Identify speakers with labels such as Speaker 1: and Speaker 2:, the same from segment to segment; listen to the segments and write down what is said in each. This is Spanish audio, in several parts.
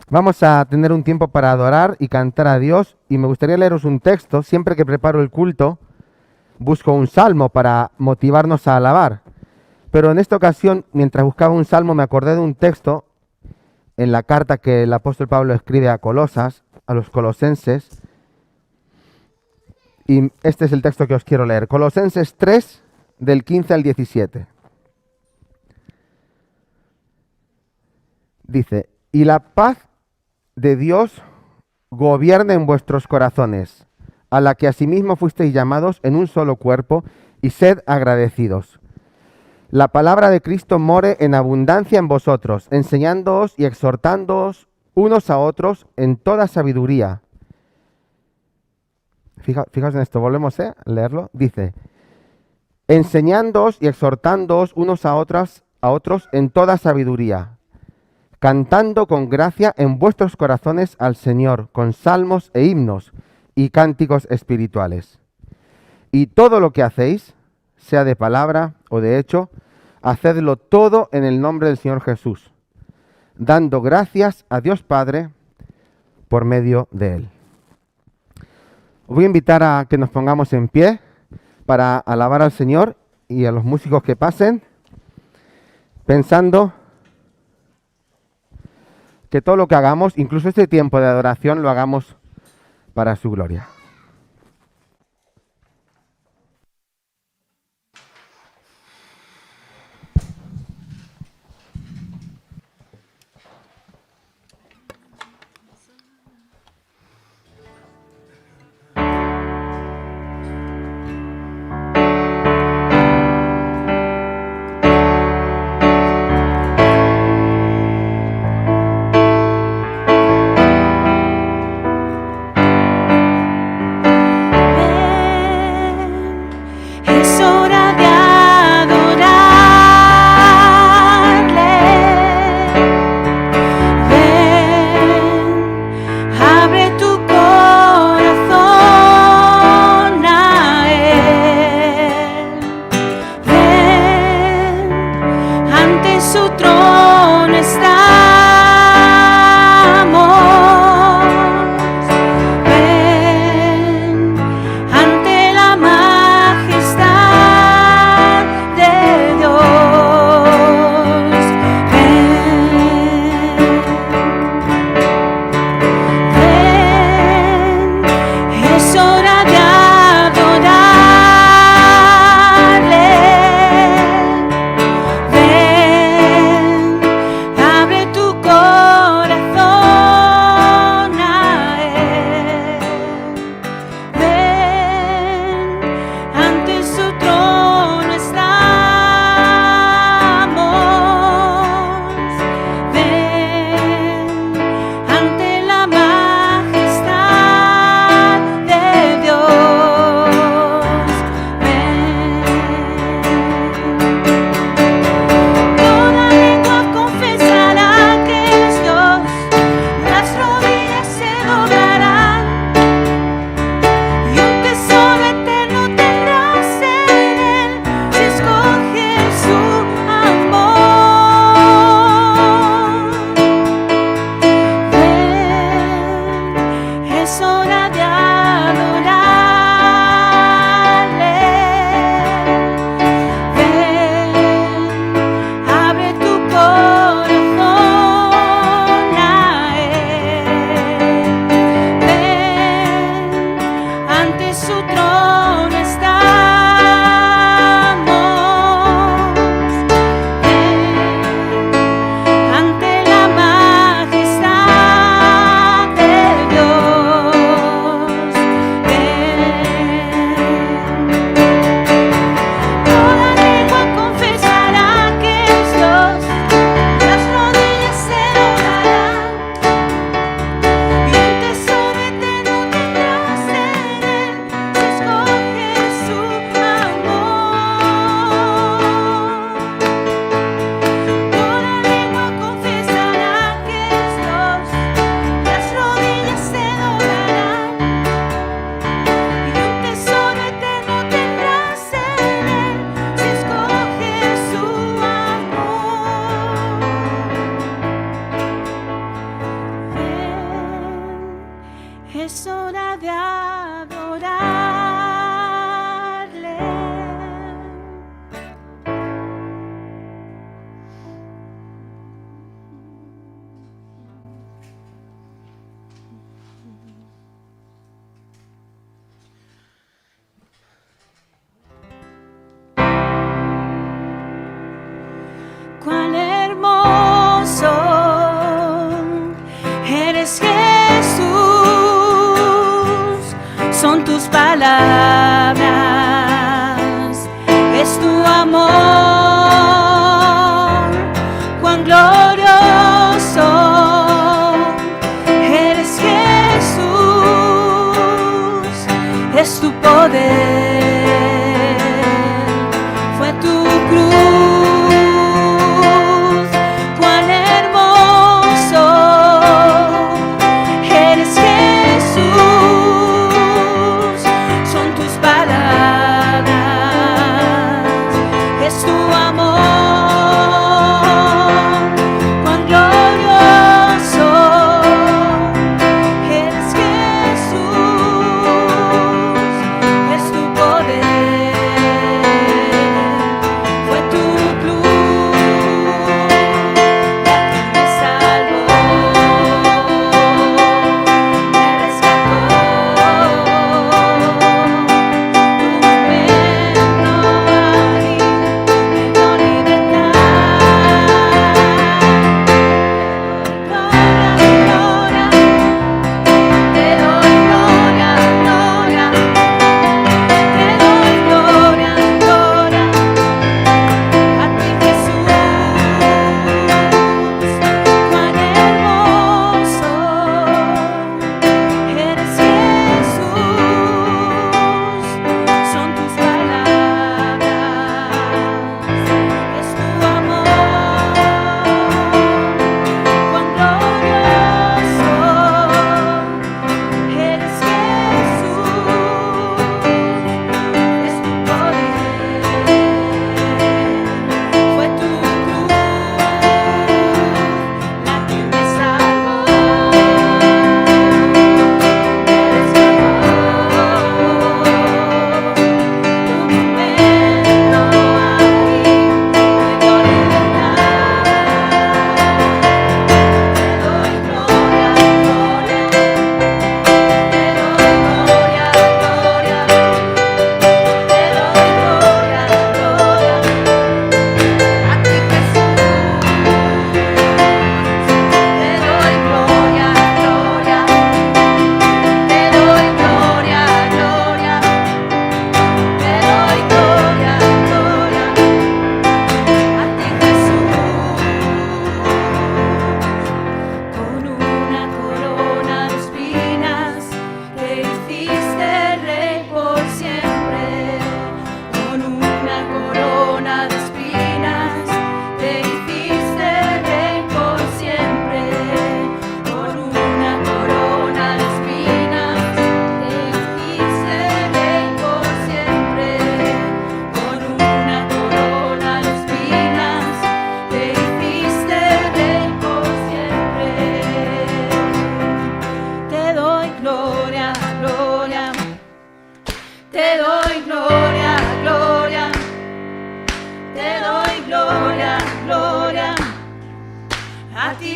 Speaker 1: Vamos a tener un tiempo para adorar y cantar a Dios y me gustaría leeros un texto. Siempre que preparo el culto, busco un salmo para motivarnos a alabar. Pero en esta ocasión, mientras buscaba un salmo, me acordé de un texto en la carta que el apóstol Pablo escribe a Colosas, a los colosenses, y este es el texto que os quiero leer. Colosenses 3, del 15 al 17. Dice, y la paz de Dios gobierne en vuestros corazones, a la que asimismo fuisteis llamados en un solo cuerpo, y sed agradecidos. La palabra de Cristo more en abundancia en vosotros, enseñándoos y exhortándoos unos a otros en toda sabiduría. Fijaos en esto, volvemos a leerlo. Dice, enseñándoos y exhortándoos unos a otros en toda sabiduría, cantando con gracia en vuestros corazones al Señor, con salmos e himnos y cánticos espirituales. Y todo lo que hacéis, sea de palabra o de hecho, hacedlo todo en el nombre del Señor Jesús, dando gracias a Dios Padre por medio de Él. Os voy a invitar a que nos pongamos en pie para alabar al Señor y a los músicos que pasen, pensando que todo lo que hagamos, incluso este tiempo de adoración, lo hagamos para su gloria.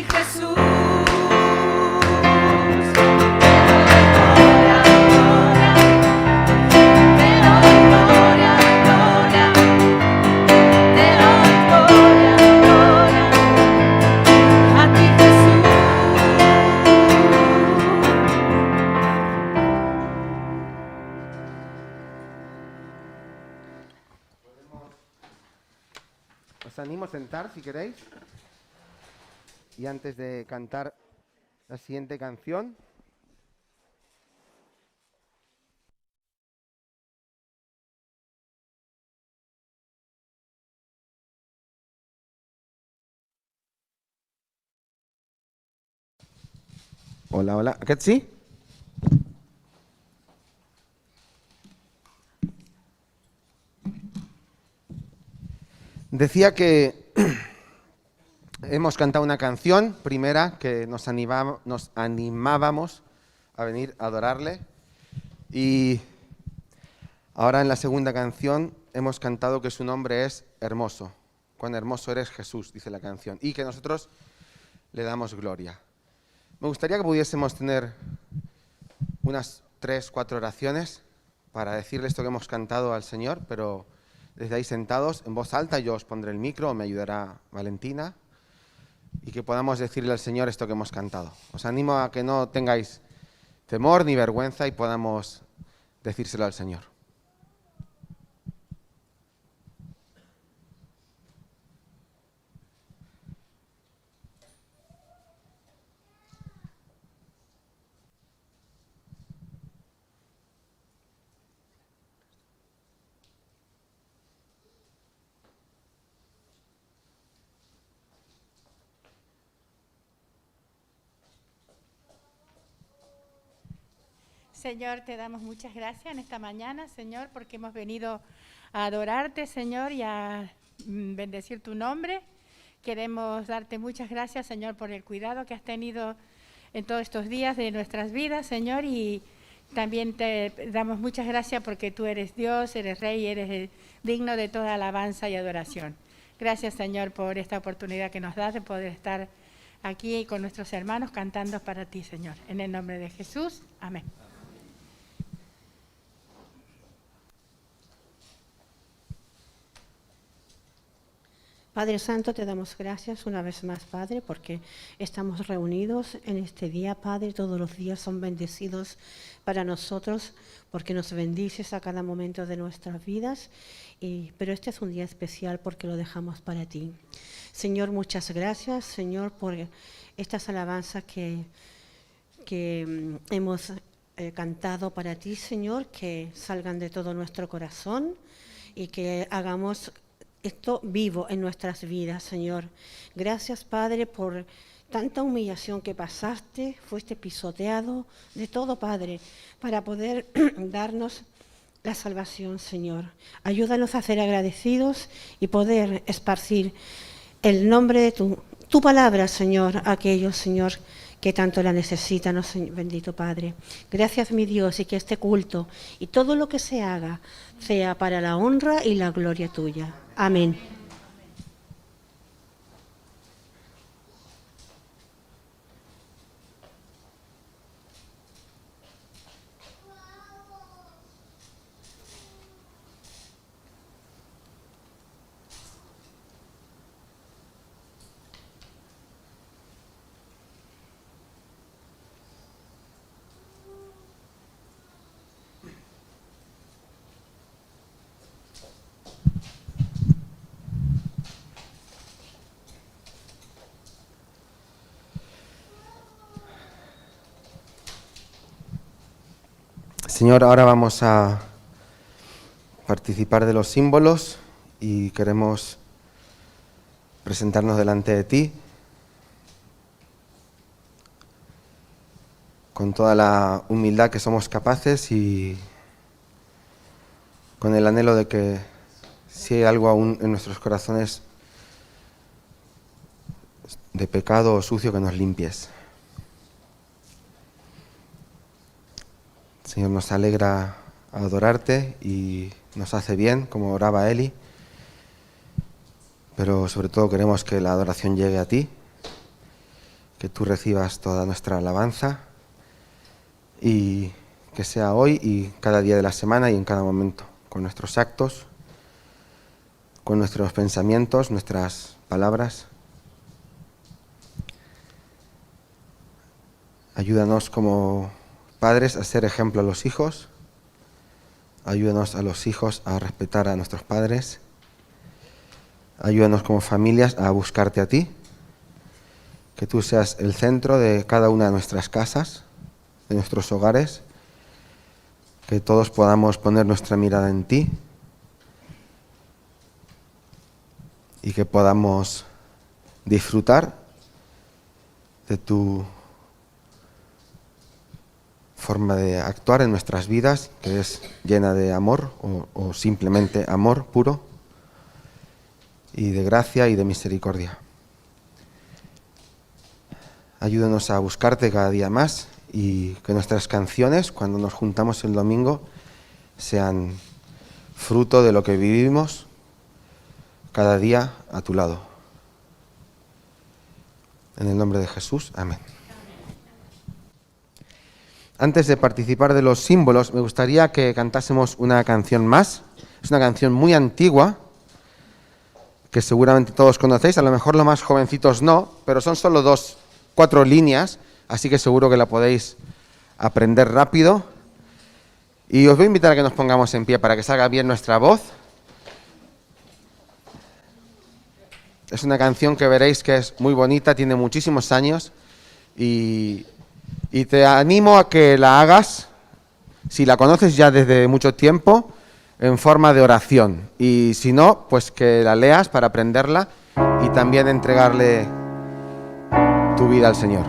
Speaker 2: Jesús.
Speaker 1: Os animo a sentar si queréis. Y antes de cantar la siguiente canción, hola, hola, ¿aquest sí? Decía que hemos cantado una canción primera que nos animábamos a venir a adorarle, y ahora en la segunda canción hemos cantado que su nombre es hermoso. Cuán hermoso eres, Jesús, dice la canción, y que nosotros le damos gloria. Me gustaría que pudiésemos tener unas 3, 4 oraciones para decirle esto que hemos cantado al Señor, pero desde ahí sentados, en voz alta. Yo os pondré el micro, me ayudará Valentina, y que podamos decirle al Señor esto que hemos cantado. Os animo a que no tengáis temor ni vergüenza y podamos decírselo al Señor.
Speaker 3: Señor, te damos muchas gracias en esta mañana, Señor, porque hemos venido a adorarte, Señor, y a bendecir tu nombre. Queremos darte muchas gracias, Señor, por el cuidado que has tenido en todos estos días de nuestras vidas, Señor, y también te damos muchas gracias porque tú eres Dios, eres Rey, eres digno de toda alabanza y adoración. Gracias, Señor, por esta oportunidad que nos das de poder estar aquí con nuestros hermanos cantando para ti, Señor. En el nombre de Jesús, amén.
Speaker 4: Padre Santo, te damos gracias una vez más, Padre, porque estamos reunidos en este día, Padre. Todos los días son bendecidos para nosotros, porque nos bendices a cada momento de nuestras vidas. Pero este es un día especial porque lo dejamos para ti. Señor, muchas gracias, Señor, por estas alabanzas que hemos cantado para ti, Señor, que salgan de todo nuestro corazón y que hagamos esto vivo en nuestras vidas, Señor. Gracias, Padre, por tanta humillación que pasaste, fuiste pisoteado de todo, Padre, para poder darnos la salvación, Señor. Ayúdanos a ser agradecidos y poder esparcir el nombre de tu palabra, Señor, a aquellos, Señor, que tanto la necesitan, oh Señor, bendito Padre. Gracias, mi Dios, y que este culto y todo lo que se haga sea para la honra y la gloria tuya. Amén.
Speaker 1: Señor, ahora vamos a participar de los símbolos y queremos presentarnos delante de ti con toda la humildad que somos capaces y con el anhelo de que si hay algo aún en nuestros corazones de pecado o sucio, que nos limpies. Señor, nos alegra adorarte y nos hace bien, como oraba Eli, pero sobre todo queremos que la adoración llegue a ti que tú recibas toda nuestra alabanza y que sea hoy y cada día de la semana y en cada momento, con nuestros actos, con nuestros pensamientos, nuestras palabras. Ayúdanos como padres a ser ejemplo a los hijos. Ayúdanos a los hijos a respetar a nuestros padres. Ayúdanos como familias a buscarte a ti. Que tú seas el centro de cada una de nuestras casas, de nuestros hogares. Que todos podamos poner nuestra mirada en ti. Y que podamos disfrutar de tu forma de actuar en nuestras vidas, que es llena de amor o simplemente amor puro y de gracia y de misericordia. Ayúdanos a buscarte cada día más y que nuestras canciones, cuando nos juntamos el domingo, sean fruto de lo que vivimos cada día a tu lado. En el nombre de Jesús, amén. Antes de participar de los símbolos, me gustaría que cantásemos una canción más. Es una canción muy antigua, que seguramente todos conocéis, a lo mejor los más jovencitos no, pero son solo 4 líneas, así que seguro que la podéis aprender rápido. Y os voy a invitar a que nos pongamos en pie para que salga bien nuestra voz. Es una canción que veréis que es muy bonita, tiene muchísimos años y te animo a que la hagas, si la conoces ya desde mucho tiempo, en forma de oración. Y si no, pues que la leas para aprenderla y también entregarle tu vida al Señor.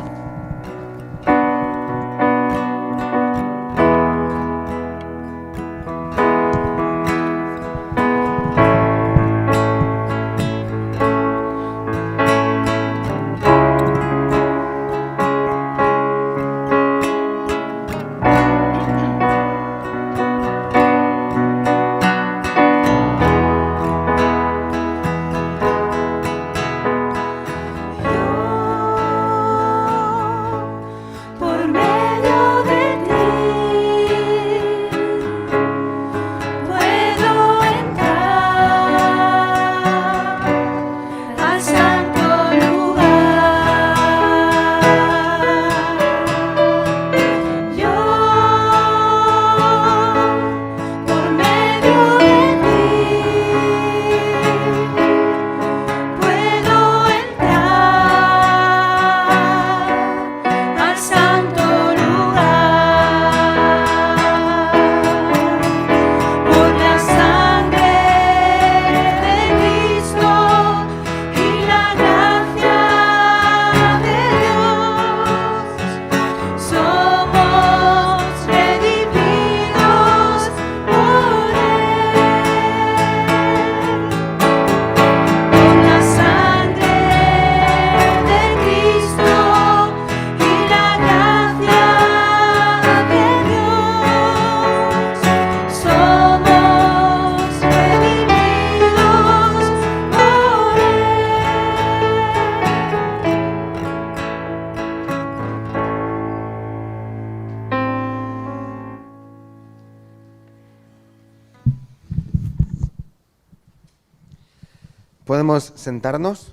Speaker 1: Podemos sentarnos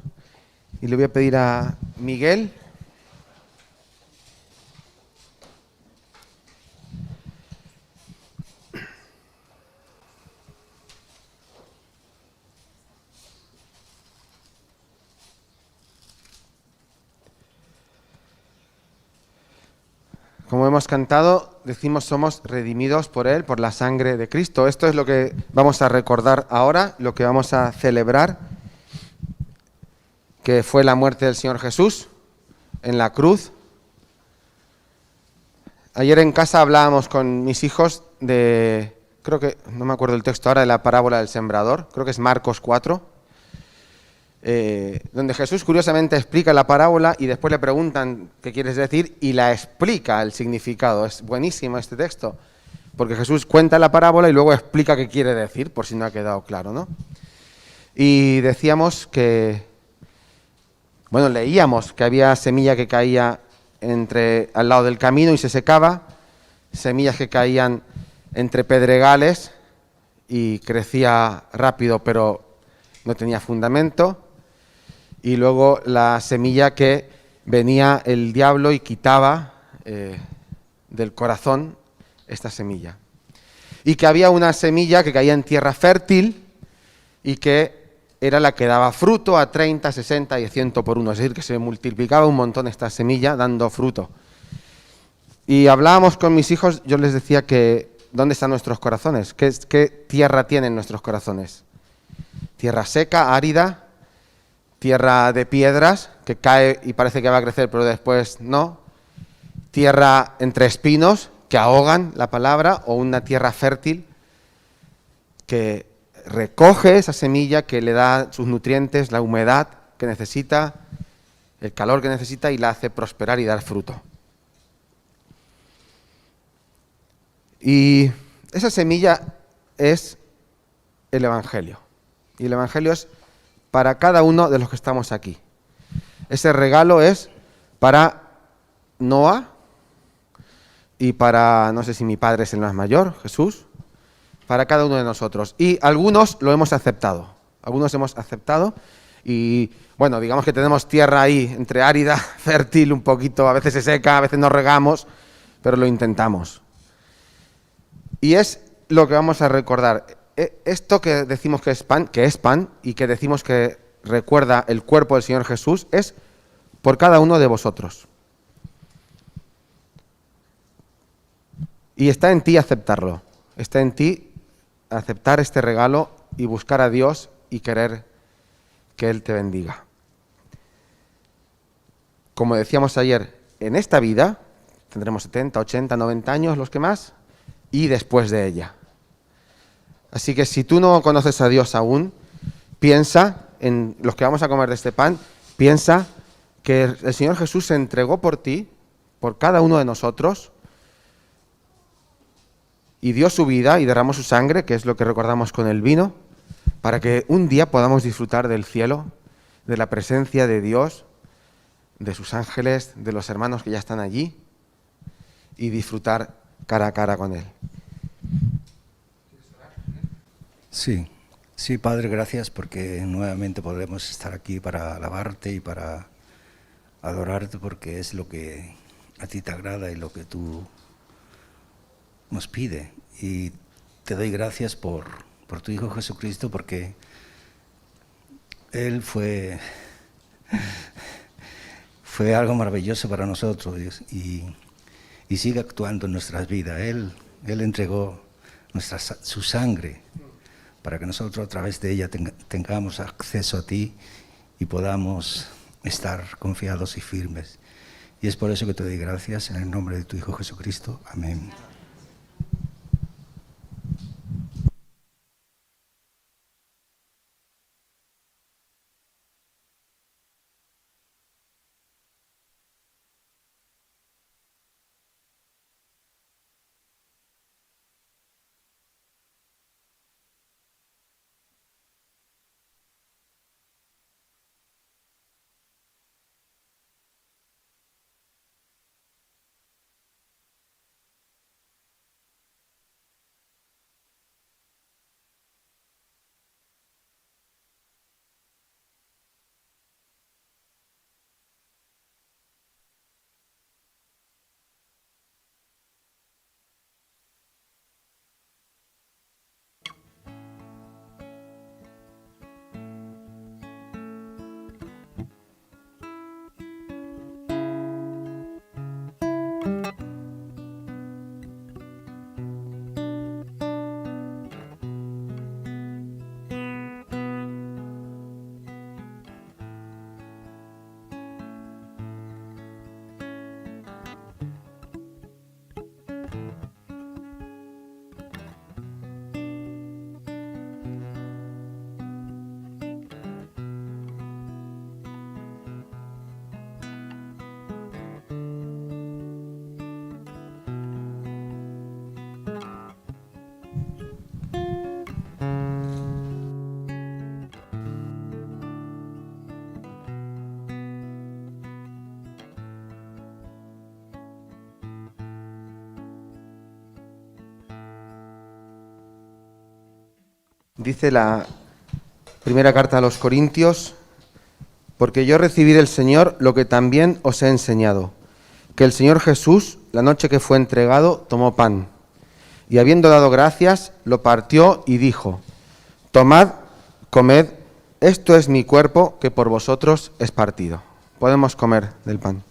Speaker 1: y le voy a pedir a Miguel como hemos cantado, decimos somos redimidos por Él, por la sangre de Cristo. Esto es lo que vamos a recordar ahora, lo que vamos a celebrar, que fue la muerte del Señor Jesús en la cruz. Ayer en casa hablábamos con mis hijos de, creo que, no me acuerdo el texto ahora, de la parábola del sembrador, creo que es Marcos 4, donde Jesús curiosamente explica la parábola y después le preguntan qué quieres decir y la explica el significado. Es buenísimo este texto, porque Jesús cuenta la parábola y luego explica qué quiere decir, por si no ha quedado claro, ¿no? Y decíamos que Bueno, leíamos que había semilla que caía al lado del camino y se secaba, semillas que caían entre pedregales y crecía rápido, pero no tenía fundamento. Y luego la semilla que venía el diablo y quitaba del corazón esta semilla. Y que había una semilla que caía en tierra fértil y que era la que daba fruto a 30, 60 y 100 por uno. Es decir, que se multiplicaba un montón esta semilla dando fruto. Y hablábamos con mis hijos, yo les decía que ¿dónde están nuestros corazones? ¿Qué tierra tienen nuestros corazones? ¿Tierra seca, árida? ¿Tierra de piedras que cae y parece que va a crecer pero después no? ¿Tierra entre espinos que ahogan la palabra o una tierra fértil que recoge esa semilla, que le da sus nutrientes, la humedad que necesita, el calor que necesita y la hace prosperar y dar fruto? Y esa semilla es el Evangelio. Y el Evangelio es para cada uno de los que estamos aquí. Ese regalo es para Noah y para, no sé si mi padre es el más mayor, Jesús, para cada uno de nosotros. Y algunos lo hemos aceptado. Algunos hemos aceptado y, bueno, digamos que tenemos tierra ahí, entre árida, fértil, un poquito, a veces se seca, a veces nos regamos, pero lo intentamos. Y es lo que vamos a recordar. Esto que decimos que es pan, y que decimos que recuerda el cuerpo del Señor Jesús, es por cada uno de vosotros. Y está en ti aceptarlo. Está en ti aceptar este regalo y buscar a Dios y querer que Él te bendiga. Como decíamos ayer, en esta vida tendremos 70, 80, 90 años, los que más, y después de ella. Así que si tú no conoces a Dios aún, piensa en los que vamos a comer de este pan, piensa que el Señor Jesús se entregó por ti, por cada uno de nosotros, y dio su vida y derramó su sangre, que es lo que recordamos con el vino, para que un día podamos disfrutar del cielo, de la presencia de Dios, de sus ángeles, de los hermanos que ya están allí, y disfrutar cara a cara con Él.
Speaker 2: Sí, sí, Padre, gracias porque nuevamente podemos estar aquí para alabarte y para adorarte, porque es lo que a ti te agrada y lo que tú nos pide. Y te doy gracias por tu Hijo Jesucristo, porque Él fue algo maravilloso para nosotros y sigue actuando en nuestras vidas. Él entregó su sangre para que nosotros a través de ella tengamos acceso a ti y podamos estar confiados y firmes. Y es por eso que te doy gracias en el nombre de tu Hijo Jesucristo. Amén.
Speaker 1: Dice la primera carta a los Corintios: porque yo recibí del Señor lo que también os he enseñado, que el Señor Jesús, la noche que fue entregado, tomó pan, y habiendo dado gracias, lo partió y dijo: tomad, comed, esto es mi cuerpo que por vosotros es partido. Podemos comer del pan.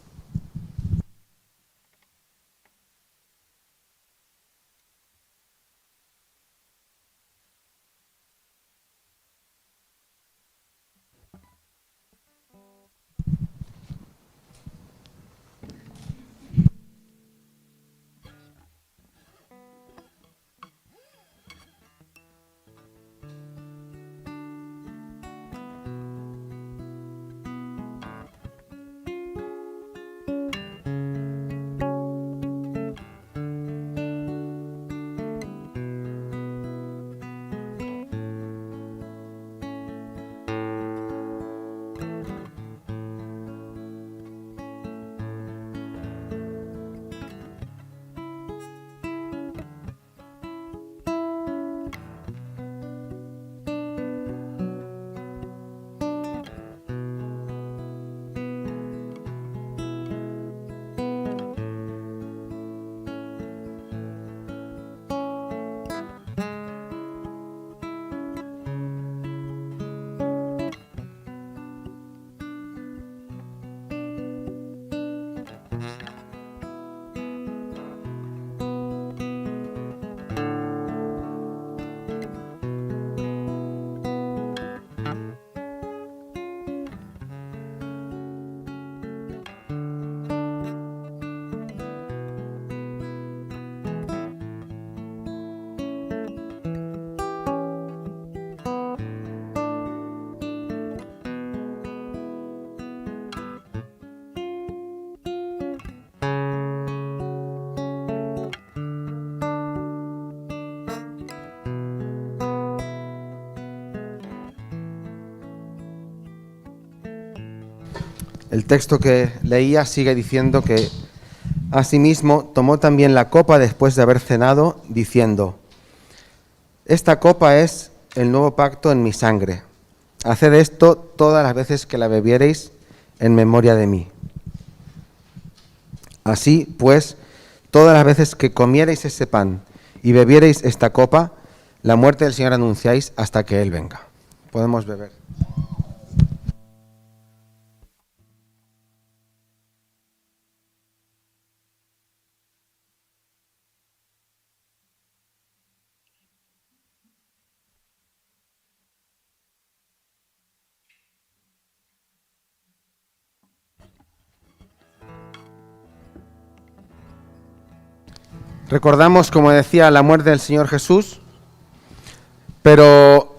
Speaker 1: El texto que leía sigue diciendo que asimismo tomó también la copa después de haber cenado, diciendo: esta copa es el nuevo pacto en mi sangre. Haced esto todas las veces que la bebiereis en memoria de mí. Así pues, todas las veces que comiereis ese pan y bebiereis esta copa, la muerte del Señor anunciáis hasta que Él venga. Podemos beber. Recordamos, como decía, la muerte del Señor Jesús, pero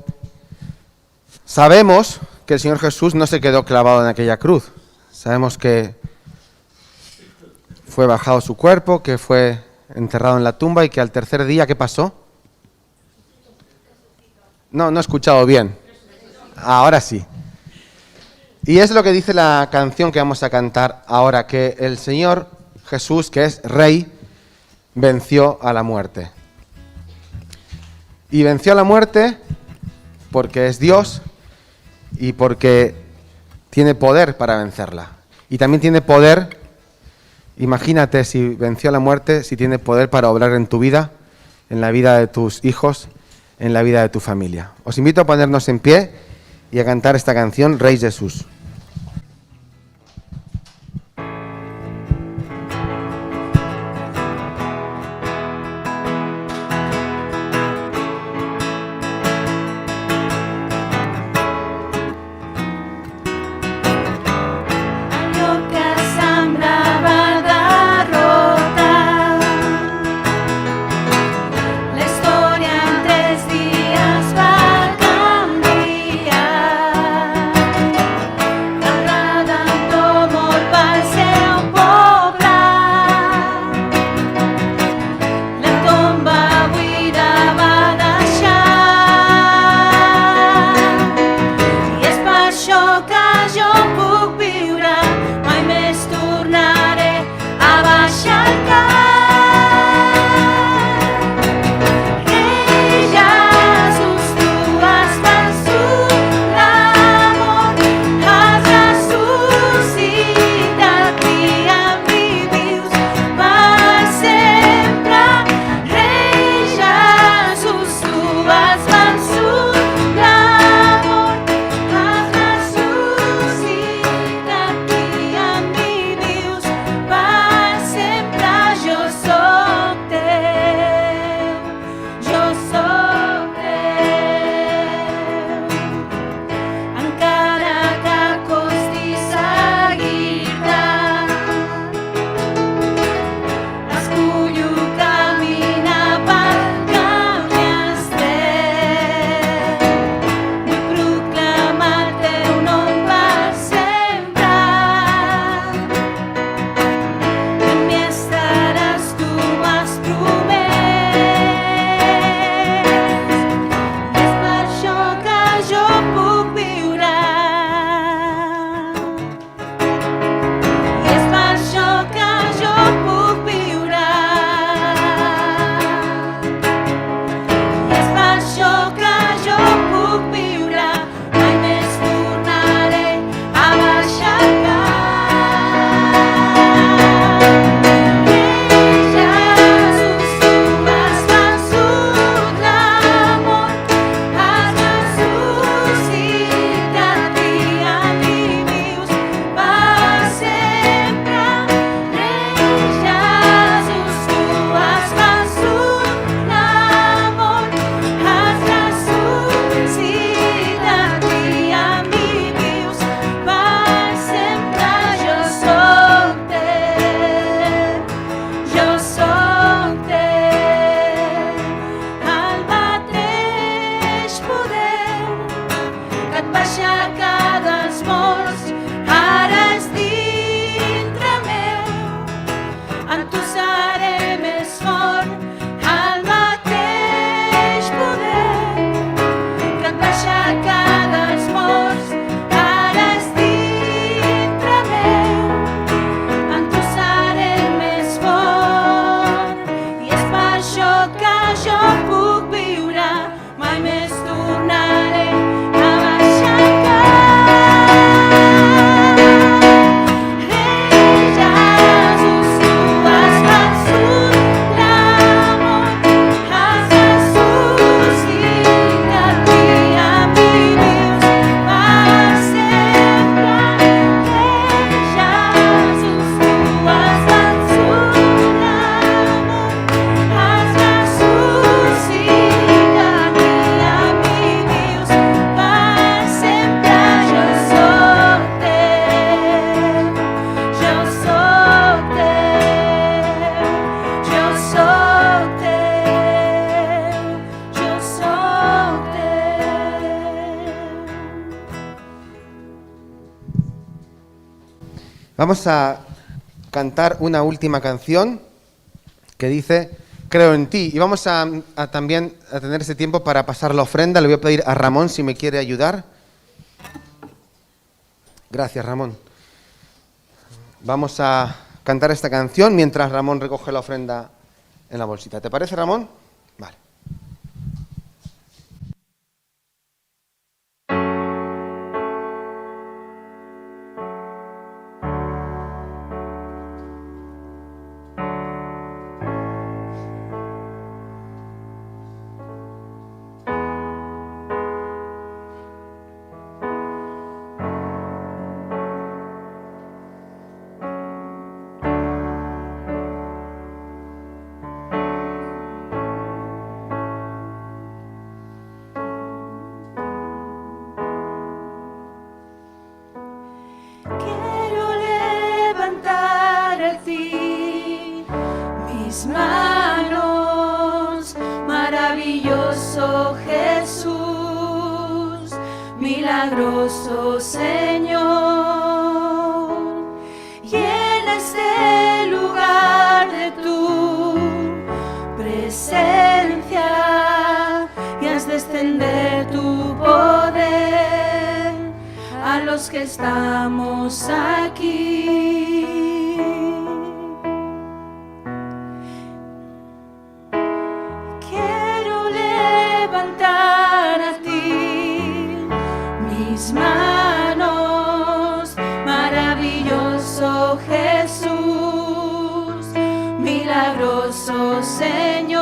Speaker 1: sabemos que el Señor Jesús no se quedó clavado en aquella cruz. Sabemos que fue bajado su cuerpo, que fue enterrado en la tumba y que al tercer día, ¿qué pasó? No he escuchado bien. Ahora sí. Y es lo que dice la canción que vamos a cantar ahora, que el Señor Jesús, que es Rey, venció a la muerte. Y venció a la muerte porque es Dios y porque tiene poder para vencerla. Y también tiene poder, imagínate si venció a la muerte, si tiene poder para obrar en tu vida, en la vida de tus hijos, en la vida de tu familia. Os invito a ponernos en pie y a cantar esta canción, Rey Jesús.
Speaker 5: La historia en 3 días va a cambiar.
Speaker 1: Vamos a cantar una última canción que dice Creo en ti. Y vamos a también a tener ese tiempo para pasar la ofrenda. Le voy a pedir a Ramón si me quiere ayudar. Gracias, Ramón. Vamos a cantar esta canción mientras Ramón recoge la ofrenda en la bolsita. ¿Te parece, Ramón? Vale.
Speaker 5: Quiero levantar a ti mis manos, maravilloso Jesús, milagroso Señor. Llena este lugar de tu presencia y haz descender tu poder a los que estamos aquí. Quiero levantar a ti mis manos, maravilloso Jesús, milagroso Señor.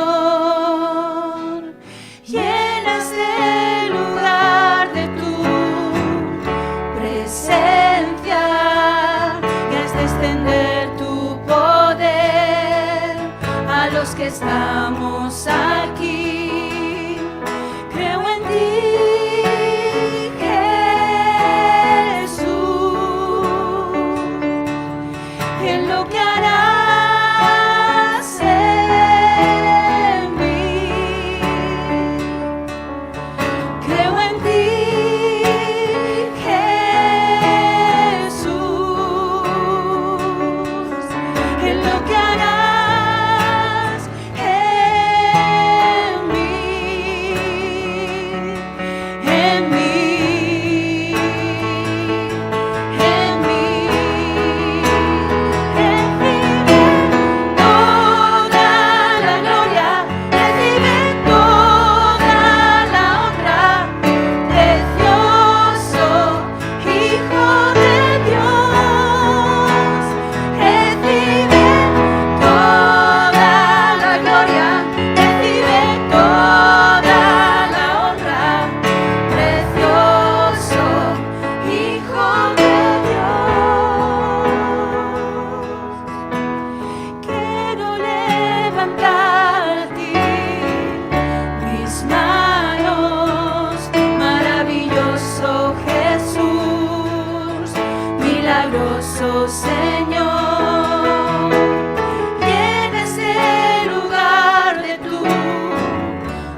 Speaker 5: Llena este lugar de tu presencia y haz descender tu poder a los que estamos aquí. Creo en ti, Jesús, en lo que harás en mí. Creo en ti, Jesús, en lo que harás en mí, en mí, en mí. Recibe toda la gloria, recibe toda la honra, precioso Hijo de Dios. Recibe toda la gloria, recibe toda la honra, precioso Hijo de Dios. Quiero levantar a ti mis manos, maravilloso Jesús, milagroso Señor. Llena ese lugar de tu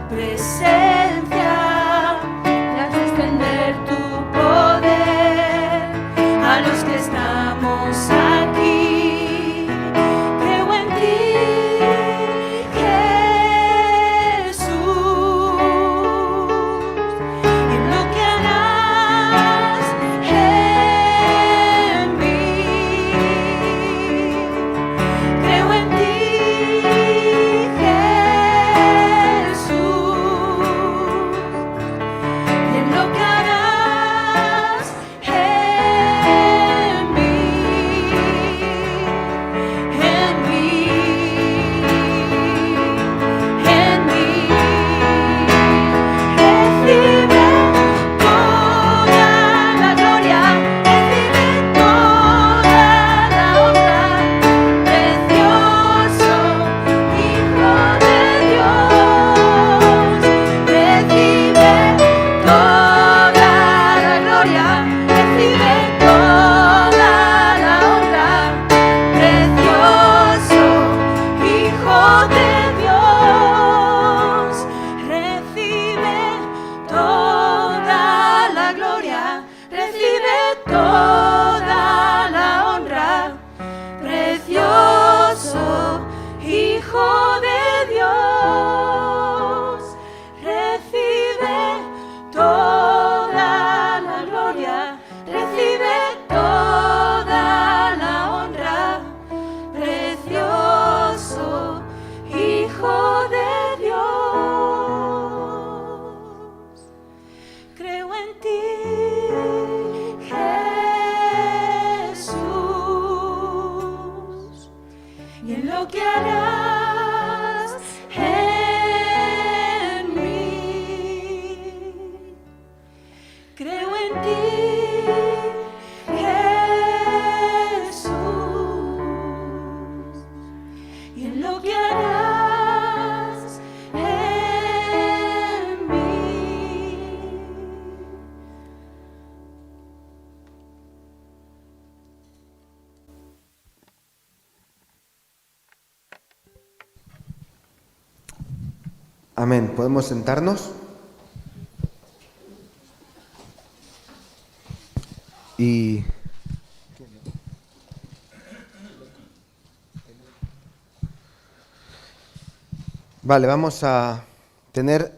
Speaker 5: presencia y haz extender tu poder a los que estamos aquí. Creo en ti, Jesús, en lo que harás en mí. y en lo que harás en mí. Creo en ti, Jesús, y en lo que harás en mí.
Speaker 1: Amén. ¿Podemos sentarnos? Y vale, vamos a tener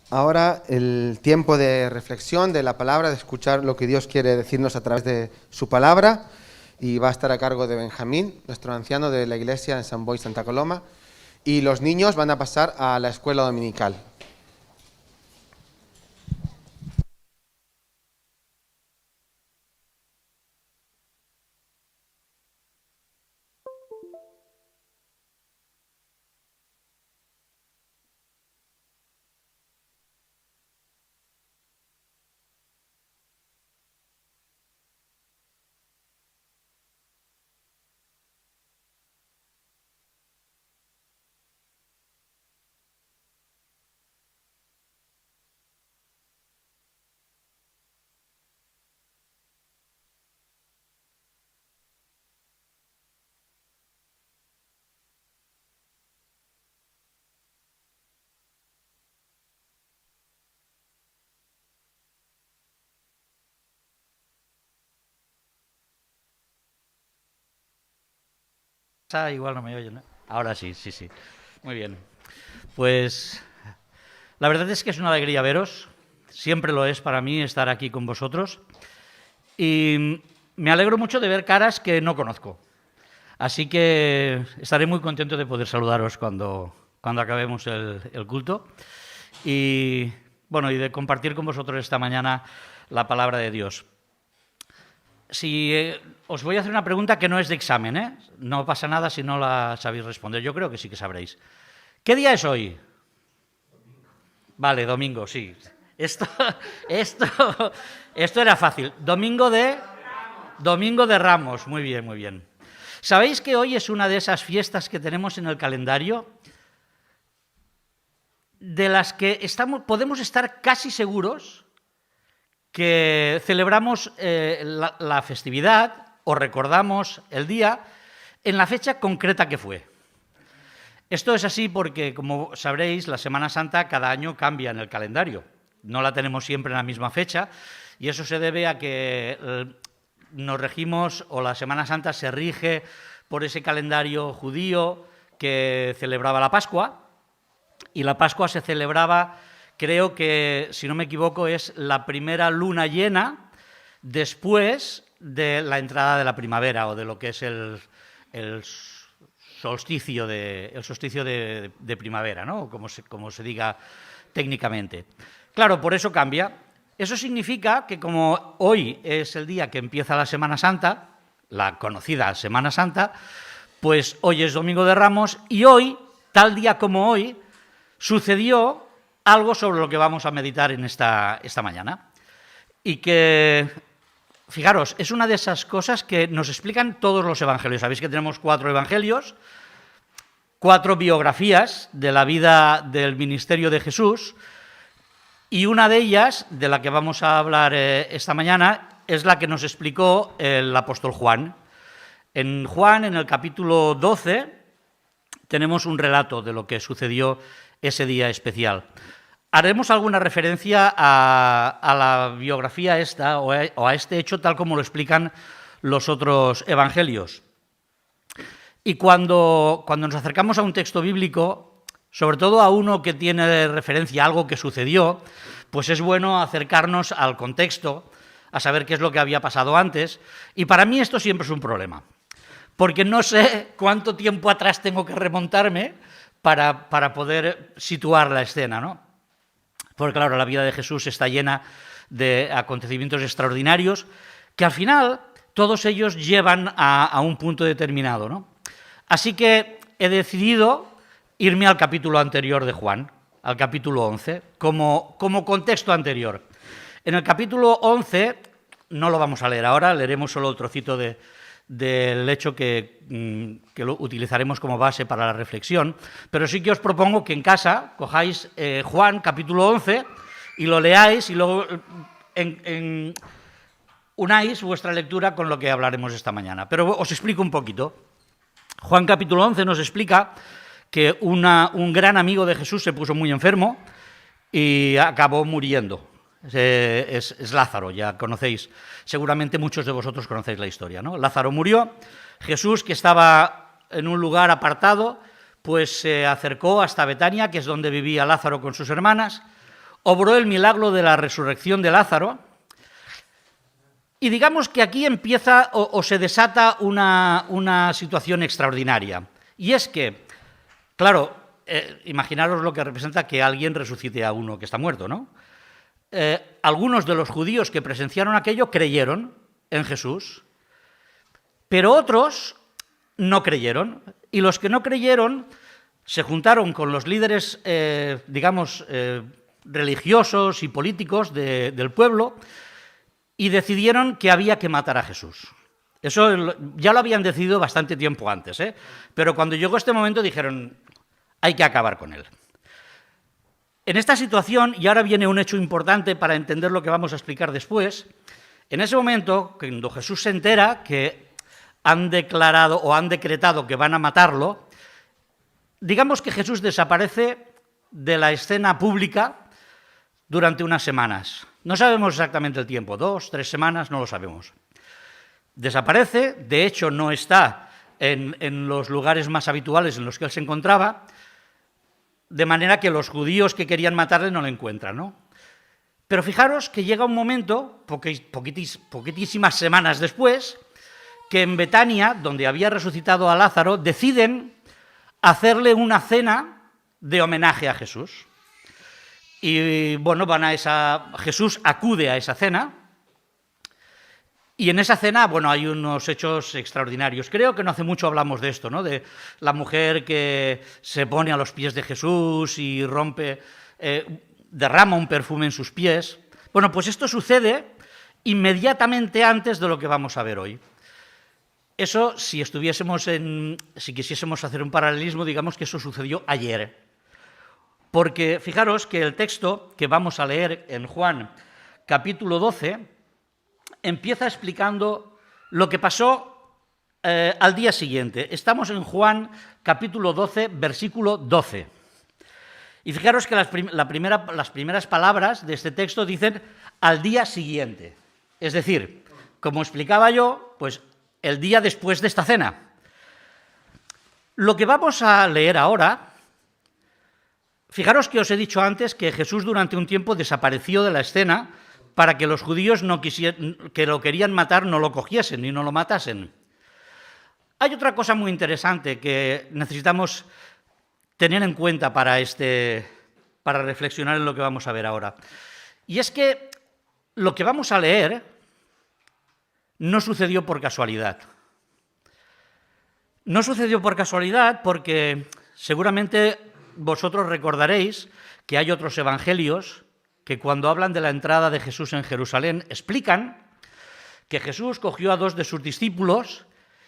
Speaker 1: ahora el tiempo de reflexión de la palabra, de escuchar lo que Dios quiere decirnos a través de su palabra, y va a estar a cargo de Benjamín, nuestro anciano de la iglesia en San Boi, Santa Coloma, y los niños van a pasar a la escuela dominical.
Speaker 6: Igual no me oyen, ¿no? Ahora sí, sí, sí. Muy bien. Pues la verdad es que es una alegría veros. Siempre lo es para mí estar aquí con vosotros. Y me alegro mucho de ver caras que no conozco. Así que estaré muy contento de poder saludaros cuando acabemos el culto. Y bueno, y de compartir con vosotros esta mañana la palabra de Dios. Os voy a hacer una pregunta que no es de examen, ¿eh? No pasa nada si no la sabéis responder. Yo creo que sí que sabréis. ¿Qué día es hoy? Vale, domingo, sí. Esto era fácil. Domingo de Ramos. Muy bien, muy bien. ¿Sabéis que hoy es una de esas fiestas que tenemos en el calendario de las que podemos estar casi seguros que celebramos la festividad o recordamos el día en la fecha concreta que fue? Esto es así porque, como sabréis, la Semana Santa cada año cambia en el calendario. No la tenemos siempre en la misma fecha, y eso se debe a que nos regimos, o la Semana Santa se rige por ese calendario judío que celebraba la Pascua, y la Pascua se celebraba, creo que, si no me equivoco, es la primera luna llena después de la entrada de la primavera, o de lo que es el solsticio de primavera, ¿no? Como se diga técnicamente. Claro, por eso cambia. Eso significa que como hoy es el día que empieza la Semana Santa, la conocida Semana Santa, pues hoy es Domingo de Ramos, y hoy, tal día como hoy, sucedió algo sobre lo que vamos a meditar en esta mañana. Y que, fijaros, es una de esas cosas que nos explican todos los evangelios. Sabéis que tenemos 4 evangelios, 4 biografías de la vida del ministerio de Jesús, y una de ellas, de la que vamos a hablar esta mañana, es la que nos explicó el apóstol Juan. En Juan, en el capítulo 12, tenemos un relato de lo que sucedió ese día especial. Haremos alguna referencia a la biografía esta o a este hecho tal como lo explican los otros evangelios. Y cuando nos acercamos a un texto bíblico, sobre todo a uno que tiene referencia a algo que sucedió, pues es bueno acercarnos al contexto, a saber qué es lo que había pasado antes. Y para mí esto siempre es un problema, porque no sé cuánto tiempo atrás tengo que remontarme para poder situar la escena, ¿no? Porque claro, la vida de Jesús está llena de acontecimientos extraordinarios que al final todos ellos llevan a un punto determinado, ¿no? Así que he decidido irme al capítulo anterior de Juan, al capítulo 11, como contexto anterior. En el capítulo 11, no lo vamos a leer ahora, leeremos solo el trocito del hecho que lo utilizaremos como base para la reflexión, pero sí que os propongo que en casa cojáis Juan capítulo 11 y lo leáis y luego unáis vuestra lectura con lo que hablaremos esta mañana. Pero os explico un poquito. Juan capítulo 11 nos explica que un gran amigo de Jesús se puso muy enfermo y acabó muriendo. Es Lázaro, ya conocéis, seguramente muchos de vosotros conocéis la historia, ¿no? Lázaro murió, Jesús, que estaba en un lugar apartado, pues se acercó hasta Betania, que es donde vivía Lázaro con sus hermanas, obró el milagro de la resurrección de Lázaro, y digamos que aquí empieza o se desata una situación extraordinaria, y es que, claro, imaginaros lo que representa que alguien resucite a uno que está muerto, ¿no? Algunos de los judíos que presenciaron aquello creyeron en Jesús, pero otros no creyeron, y los que no creyeron se juntaron con los líderes, religiosos y políticos del pueblo y decidieron que había que matar a Jesús. Eso ya lo habían decidido bastante tiempo antes, pero cuando llegó este momento dijeron, hay que acabar con él. En esta situación, y ahora viene un hecho importante para entender lo que vamos a explicar después, en ese momento, cuando Jesús se entera que han declarado o han decretado que van a matarlo, digamos que Jesús desaparece de la escena pública durante unas semanas. No sabemos exactamente el tiempo, 2, 3 semanas, no lo sabemos. Desaparece, de hecho no está en los lugares más habituales en los que él se encontraba, de manera que los judíos que querían matarle no le encuentran, ¿no? Pero fijaros que llega un momento, poquitísimas semanas después, que en Betania, donde había resucitado a Lázaro, deciden hacerle una cena de homenaje a Jesús. Y bueno, Jesús acude a esa cena, y en esa cena, bueno, hay unos hechos extraordinarios. Creo que no hace mucho hablamos de esto, ¿no? De la mujer que se pone a los pies de Jesús y derrama un perfume en sus pies. Bueno, pues esto sucede inmediatamente antes de lo que vamos a ver hoy. Eso, si quisiésemos hacer un paralelismo, digamos que eso sucedió ayer. Porque fijaros que el texto que vamos a leer en Juan capítulo 12 empieza explicando lo que pasó al día siguiente. Estamos en Juan capítulo 12, versículo 12. Y fijaros que las primeras palabras de este texto dicen al día siguiente. Es decir, como explicaba yo, pues el día después de esta cena. Lo que vamos a leer ahora, fijaros que os he dicho antes que Jesús durante un tiempo desapareció de la escena para que los judíos que lo querían matar no lo cogiesen y no lo matasen. Hay otra cosa muy interesante que necesitamos tener en cuenta para reflexionar en lo que vamos a ver ahora. Y es que lo que vamos a leer no sucedió por casualidad. No sucedió por casualidad porque seguramente vosotros recordaréis que hay otros evangelios que cuando hablan de la entrada de Jesús en Jerusalén explican que Jesús cogió a 2 de sus discípulos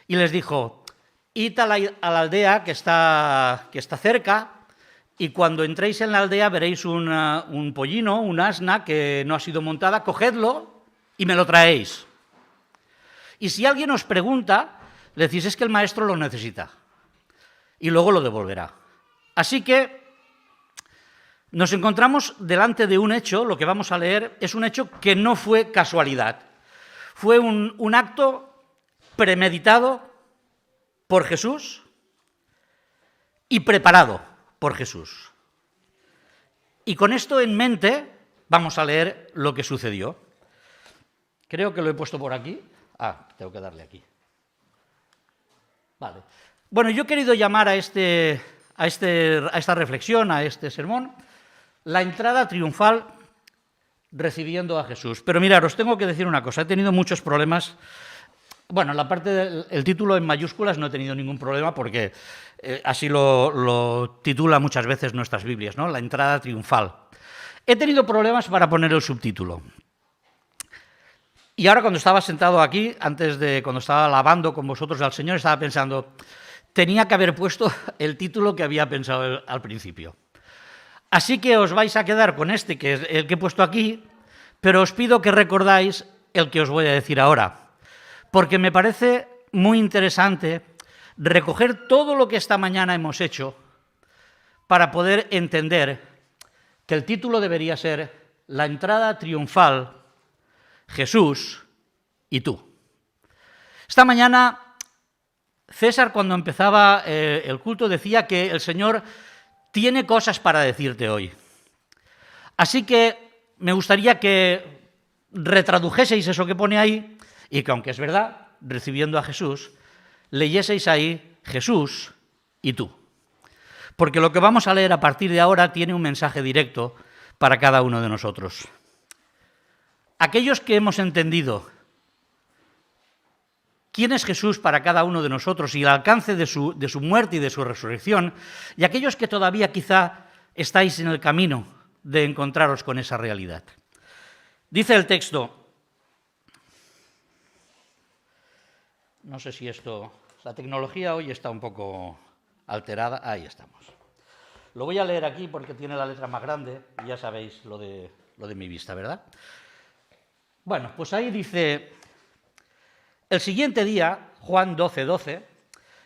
Speaker 6: y les dijo, id a la aldea que está cerca y cuando entréis en la aldea veréis un pollino, un asna que no ha sido montada, cogedlo y me lo traéis. Y si alguien os pregunta, le decís, es que el maestro lo necesita y luego lo devolverá. Así que nos encontramos delante de un hecho, lo que vamos a leer es un hecho que no fue casualidad. Fue un acto premeditado por Jesús y preparado por Jesús. Y con esto en mente vamos a leer lo que sucedió. Creo que lo he puesto por aquí. Tengo que darle aquí. Vale. Bueno, yo he querido llamar a esta reflexión, a este sermón, la entrada triunfal recibiendo a Jesús. Pero mirad, os tengo que decir una cosa, he tenido muchos problemas Bueno, la parte del título en mayúsculas no he tenido ningún problema porque así lo titula muchas veces nuestras Biblias, ¿no? La entrada triunfal. He tenido problemas para poner el subtítulo. Y ahora cuando estaba sentado aquí, cuando estaba alabando con vosotros al Señor, estaba pensando, tenía que haber puesto el título que había pensado al principio. Así que os vais a quedar con este, que es el que he puesto aquí, pero os pido que recordáis el que os voy a decir ahora, porque me parece muy interesante recoger todo lo que esta mañana hemos hecho para poder entender que el título debería ser La entrada triunfal, Jesús y tú. Esta mañana, César, cuando empezaba el culto, decía que el Señor tiene cosas para decirte hoy. Así que me gustaría que retradujeseis eso que pone ahí y que, aunque es verdad, recibiendo a Jesús, leyeseis ahí Jesús y tú. Porque lo que vamos a leer a partir de ahora tiene un mensaje directo para cada uno de nosotros. Aquellos que hemos entendido quién es Jesús para cada uno de nosotros y el alcance de su muerte y de su resurrección, y aquellos que todavía quizá estáis en el camino de encontraros con esa realidad. Dice el texto, no sé si la tecnología hoy está un poco alterada, ahí estamos. Lo voy a leer aquí porque tiene la letra más grande, y ya sabéis lo de mi vista, ¿verdad? Bueno, pues ahí dice, el siguiente día, Juan 12:12,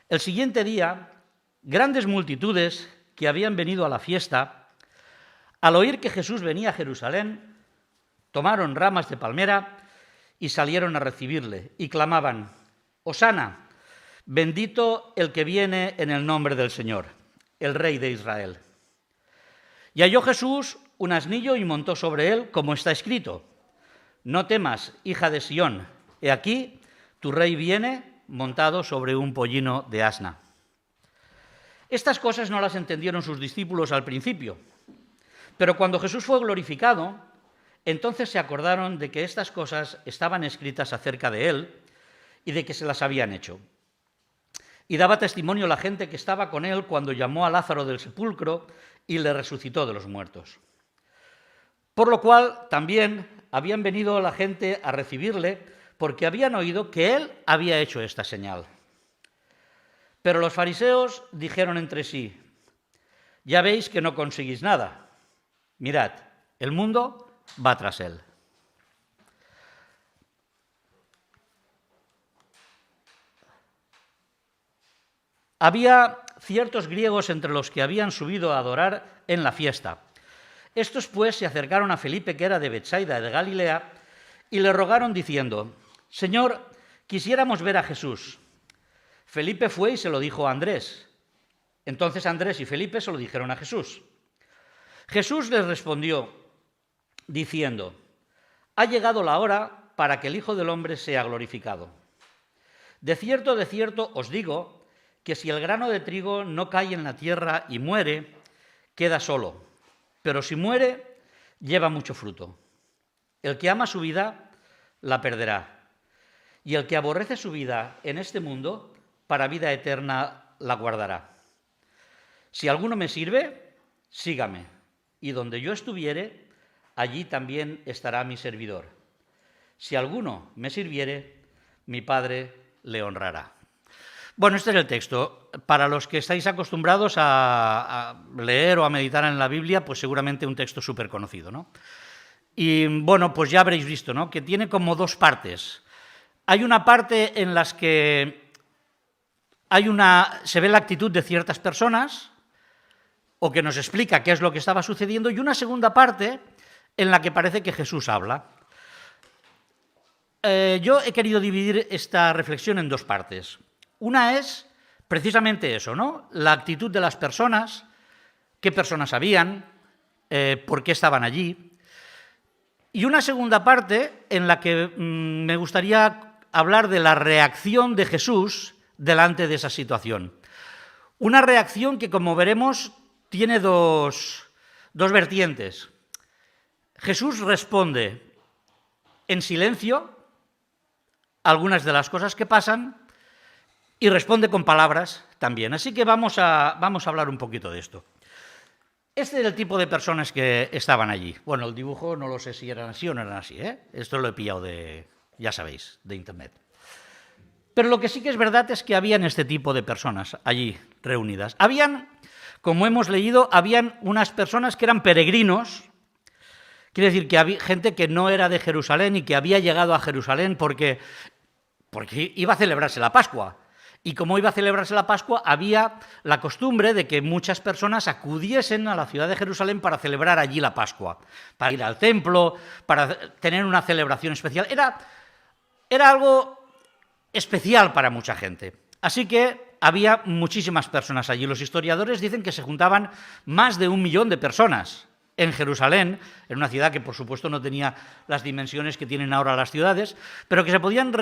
Speaker 6: el siguiente día, grandes multitudes que habían venido a la fiesta, al oír que Jesús venía a Jerusalén, tomaron ramas de palmera y salieron a recibirle, y clamaban, Hosana, bendito el que viene en el nombre del Señor, el Rey de Israel. Y halló Jesús un asnillo y montó sobre él, como está escrito, no temas, hija de Sión, he aquí, tu rey viene montado sobre un pollino de asna. Estas cosas no las entendieron sus discípulos al principio, pero cuando Jesús fue glorificado, entonces se acordaron de que estas cosas estaban escritas acerca de él y de que se las habían hecho. Y daba testimonio la gente que estaba con él cuando llamó a Lázaro del sepulcro y le resucitó de los muertos. Por lo cual también habían venido la gente a recibirle porque habían oído que él había hecho esta señal. Pero los fariseos dijeron entre sí, ya veis que no conseguís nada. Mirad, el mundo va tras él. Había ciertos griegos entre los que habían subido a adorar en la fiesta. Estos pues se acercaron a Felipe, que era de Betsaida de Galilea, y le rogaron diciendo, Señor, quisiéramos ver a Jesús. Felipe fue y se lo dijo a Andrés. Entonces Andrés y Felipe se lo dijeron a Jesús. Jesús les respondió, diciendo, ha llegado la hora para que el Hijo del Hombre sea glorificado. De cierto os digo, que si el grano de trigo no cae en la tierra y muere, queda solo, pero si muere, lleva mucho fruto. El que ama su vida, la perderá, y el que aborrece su vida en este mundo, para vida eterna la guardará. Si alguno me sirve, sígame, y donde yo estuviere, allí también estará mi servidor. Si alguno me sirviere, mi Padre le honrará. Bueno, este es el texto. Para los que estáis acostumbrados a leer o a meditar en la Biblia, pues seguramente un texto súper conocido, ¿no? Y bueno, pues ya habréis visto, ¿no?, que tiene como dos partes. Hay una parte en las que se ve la actitud de ciertas personas, o que nos explica qué es lo que estaba sucediendo, y una segunda parte en la que parece que Jesús habla. Yo he querido dividir esta reflexión en dos partes. Una es precisamente eso, ¿no?, la actitud de las personas, qué personas habían, por qué estaban allí. Y una segunda parte en la que me gustaría hablar de la reacción de Jesús delante de esa situación. Una reacción que, como veremos, tiene dos vertientes. Jesús responde en silencio algunas de las cosas que pasan y responde con palabras también. Así que vamos a hablar un poquito de esto. Este era el tipo de personas que estaban allí. Bueno, el dibujo no lo sé si eran así o no eran así, ¿eh? Esto lo he pillado ya sabéis, de internet. Pero lo que sí que es verdad es que habían este tipo de personas allí reunidas. Habían, como hemos leído, habían unas personas que eran peregrinos. Quiere decir que había gente que no era de Jerusalén y que había llegado a Jerusalén porque iba a celebrarse la Pascua. Y como iba a celebrarse la Pascua, había la costumbre de que muchas personas acudiesen a la ciudad de Jerusalén para celebrar allí la Pascua, para ir al templo, para tener una celebración especial. Era algo especial para mucha gente. Así que había muchísimas personas allí. Los historiadores dicen que se juntaban más de 1 millón de personas en Jerusalén, en una ciudad que por supuesto no tenía las dimensiones que tienen ahora las ciudades, pero que se podían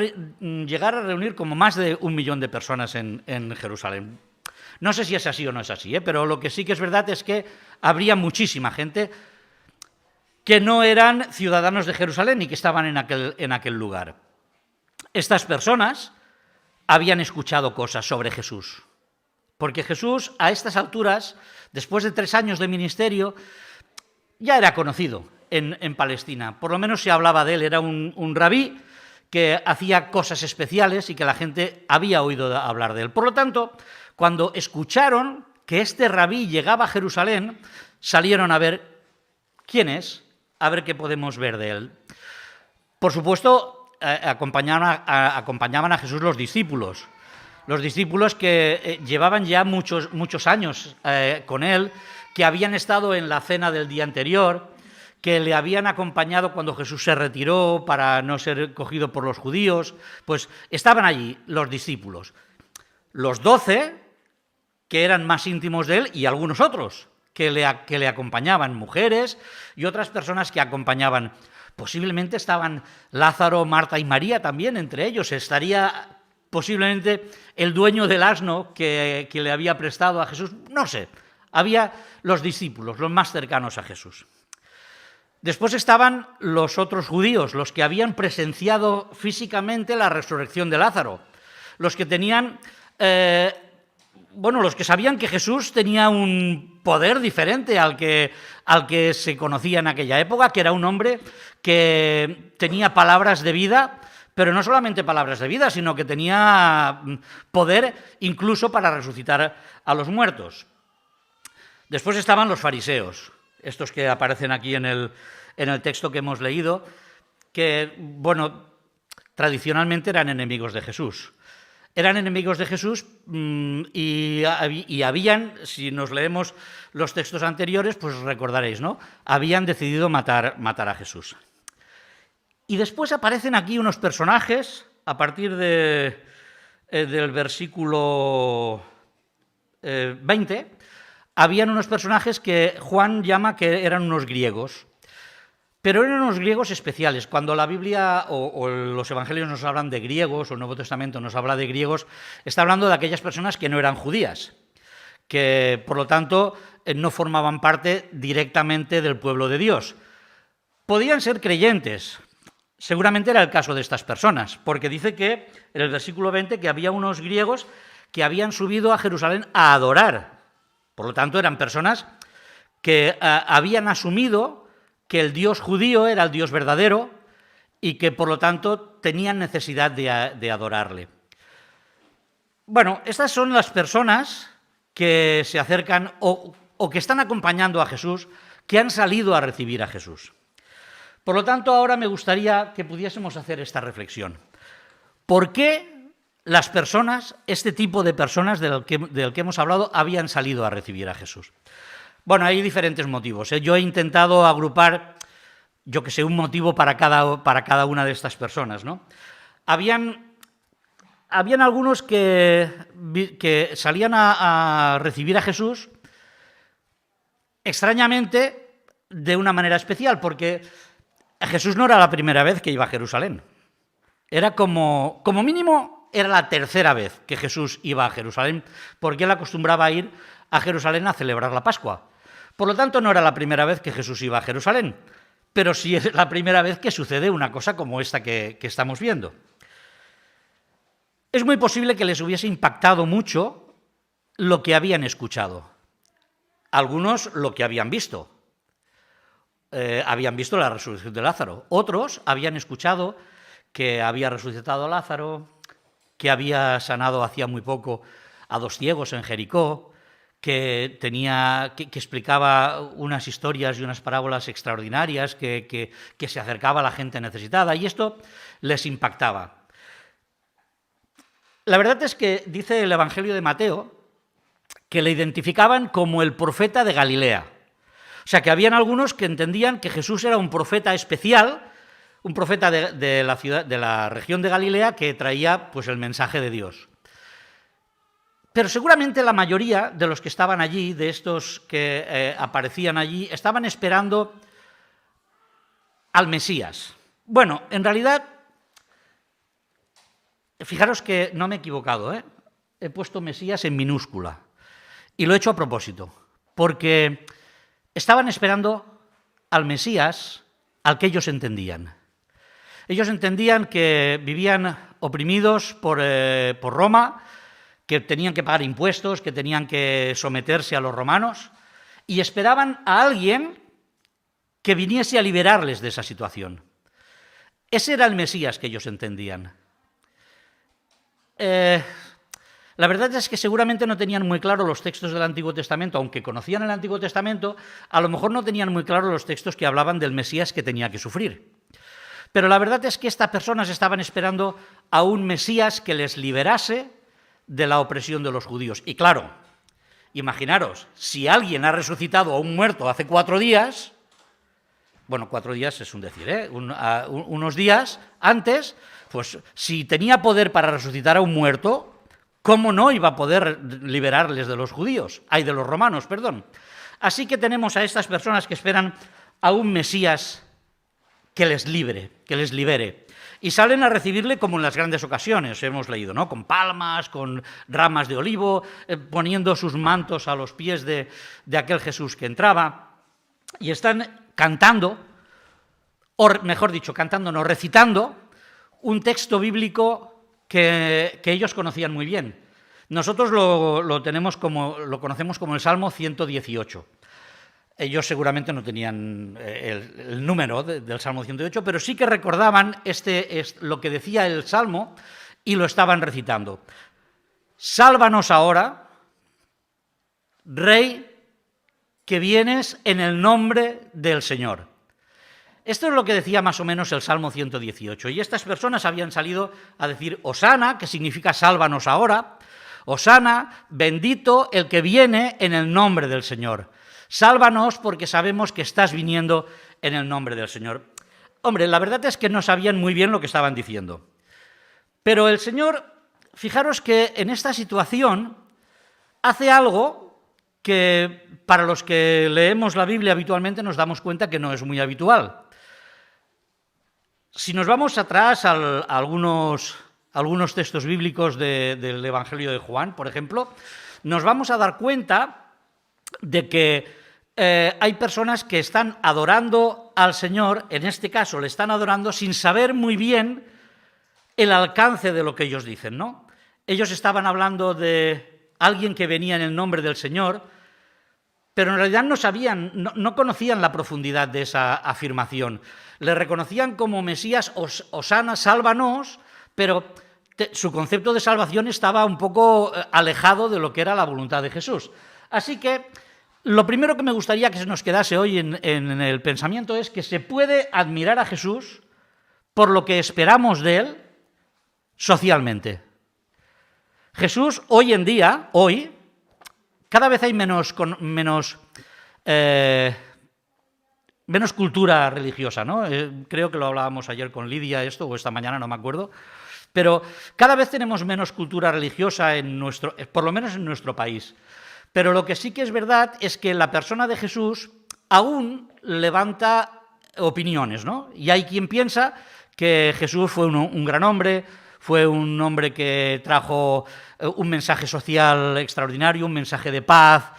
Speaker 6: llegar a reunir como más de 1 millón de personas en Jerusalén. No sé si es así o no es así, pero lo que sí que es verdad es que habría muchísima gente que no eran ciudadanos de Jerusalén y que estaban en aquel lugar. Estas personas habían escuchado cosas sobre Jesús, porque Jesús a estas alturas, después de 3 años de ministerio, ya era conocido en Palestina. Por lo menos se hablaba de él. Era un rabí que hacía cosas especiales y que la gente había oído hablar de él. Por lo tanto, cuando escucharon que este rabí llegaba a Jerusalén, salieron a ver quién es, a ver qué podemos ver de él. Por supuesto, acompañaban a Jesús los discípulos que llevaban ya muchos años con él, que habían estado en la cena del día anterior, que le habían acompañado cuando Jesús se retiró para no ser cogido por los judíos, pues estaban allí los discípulos. Los 12, que eran más íntimos de él, y algunos otros que le acompañaban, mujeres y otras personas que acompañaban. Posiblemente estaban Lázaro, Marta y María también entre ellos. Estaría posiblemente el dueño del asno que le había prestado a Jesús, no sé. Había los discípulos, los más cercanos a Jesús. Después estaban los otros judíos, los que habían presenciado físicamente la resurrección de Lázaro, los que tenían, los que sabían que Jesús tenía un poder diferente al que se conocía en aquella época, que era un hombre que tenía palabras de vida, pero no solamente palabras de vida, sino que tenía poder incluso para resucitar a los muertos. Después estaban los fariseos, estos que aparecen aquí en el texto que hemos leído, que, tradicionalmente eran enemigos de Jesús. Eran enemigos de Jesús y habían, si nos leemos los textos anteriores, pues recordaréis, ¿no? Habían decidido matar a Jesús. Y después aparecen aquí unos personajes, a partir del versículo 20, habían unos personajes que Juan llama que eran unos griegos, pero eran unos griegos especiales. Cuando la Biblia o los evangelios nos hablan de griegos, o el Nuevo Testamento nos habla de griegos, está hablando de aquellas personas que no eran judías, que por lo tanto no formaban parte directamente del pueblo de Dios. Podían ser creyentes, seguramente era el caso de estas personas, porque dice que en el versículo 20 que había unos griegos que habían subido a Jerusalén a adorar. Por lo tanto, eran personas que habían asumido que el Dios judío era el Dios verdadero y que, por lo tanto, tenían necesidad de adorarle. Bueno, estas son las personas que se acercan o que están acompañando a Jesús, que han salido a recibir a Jesús. Por lo tanto, ahora me gustaría que pudiésemos hacer esta reflexión. ¿Por qué las personas, este tipo de personas del que hemos hablado, habían salido a recibir a Jesús? Bueno, hay diferentes motivos. Yo he intentado agrupar, un motivo para cada una de estas personas, ¿no? Habían algunos que salían a recibir a Jesús, extrañamente, de una manera especial, porque Jesús no era la primera vez que iba a Jerusalén. Era como mínimo, era la tercera vez que Jesús iba a Jerusalén, porque él acostumbraba a ir a Jerusalén a celebrar la Pascua. Por lo tanto, no era la primera vez que Jesús iba a Jerusalén, pero sí es la primera vez que sucede una cosa como esta que estamos viendo. es muy posible que les hubiese impactado mucho lo que habían escuchado. Algunos lo que habían visto. Habían visto la resurrección de Lázaro. Otros habían escuchado que había resucitado a Lázaro, que había sanado hacía muy poco a 2 ciegos en Jericó, que explicaba unas historias y unas parábolas extraordinarias, que se acercaba a la gente necesitada, y esto les impactaba. La verdad es que dice el Evangelio de Mateo que le identificaban como el profeta de Galilea. O sea, que habían algunos que entendían que Jesús era un profeta especial, un profeta de la región de Galilea que traía pues, el mensaje de Dios. Pero seguramente la mayoría de los que estaban allí, de estos que aparecían allí, estaban esperando al Mesías. Bueno, en realidad, fijaros que no me he equivocado, ¿eh? He puesto Mesías en minúscula y lo he hecho a propósito, porque estaban esperando al Mesías al que ellos entendían. Ellos entendían que vivían oprimidos por Roma, que tenían que pagar impuestos, que tenían que someterse a los romanos, y esperaban a alguien que viniese a liberarles de esa situación. Ese era el Mesías que ellos entendían. La verdad es que seguramente no tenían muy claro los textos del Antiguo Testamento, aunque conocían el Antiguo Testamento, a lo mejor no tenían muy claro los textos que hablaban del Mesías que tenía que sufrir. Pero la verdad es que estas personas estaban esperando a un Mesías que les liberase de la opresión de los judíos. Y claro, imaginaros, si alguien ha resucitado a un muerto hace 4 días, bueno, 4 días es un decir, unos días antes, pues si tenía poder para resucitar a un muerto, ¿cómo no iba a poder liberarles de los judíos? De los romanos, perdón. Así que tenemos a estas personas que esperan a un Mesías que les libere. Y salen a recibirle como en las grandes ocasiones, hemos leído, ¿no? Con palmas, con ramas de olivo, poniendo sus mantos a los pies de aquel Jesús que entraba. Y están cantando, o mejor dicho, recitando un texto bíblico que ellos conocían muy bien. Nosotros lo conocemos como el Salmo 118. Ellos seguramente no tenían el número del Salmo 118, pero sí que recordaban lo que decía el Salmo y lo estaban recitando. Sálvanos ahora, Rey, que vienes en el nombre del Señor. Esto es lo que decía más o menos el Salmo 118. Y estas personas habían salido a decir Hosana, que significa sálvanos ahora. Hosana, bendito el que viene en el nombre del Señor. Sálvanos porque sabemos que estás viniendo en el nombre del Señor. Hombre, la verdad es que no sabían muy bien lo que estaban diciendo. Pero el Señor, fijaros que en esta situación hace algo que para los que leemos la Biblia habitualmente nos damos cuenta que no es muy habitual. Si nos vamos atrás a algunos textos bíblicos del Evangelio de Juan, por ejemplo, nos vamos a dar cuenta de que hay personas que están adorando al Señor, en este caso le están adorando sin saber muy bien el alcance de lo que ellos dicen, ¿no? Ellos estaban hablando de alguien que venía en el nombre del Señor, pero en realidad no conocían la profundidad de esa afirmación. Le reconocían como Mesías, Hosana, sálvanos, pero su concepto de salvación estaba un poco alejado de lo que era la voluntad de Jesús. Así que lo primero que me gustaría que se nos quedase hoy en el pensamiento es que se puede admirar a Jesús por lo que esperamos de él socialmente. Jesús hoy en día, cada vez hay menos cultura religiosa, ¿no? Creo que lo hablábamos ayer con Lidia o esta mañana, no me acuerdo. Pero cada vez tenemos menos cultura religiosa por lo menos en nuestro país. Pero lo que sí que es verdad es que la persona de Jesús aún levanta opiniones, ¿no? Y hay quien piensa que Jesús fue un gran hombre, fue un hombre que trajo un mensaje social extraordinario, un mensaje de paz.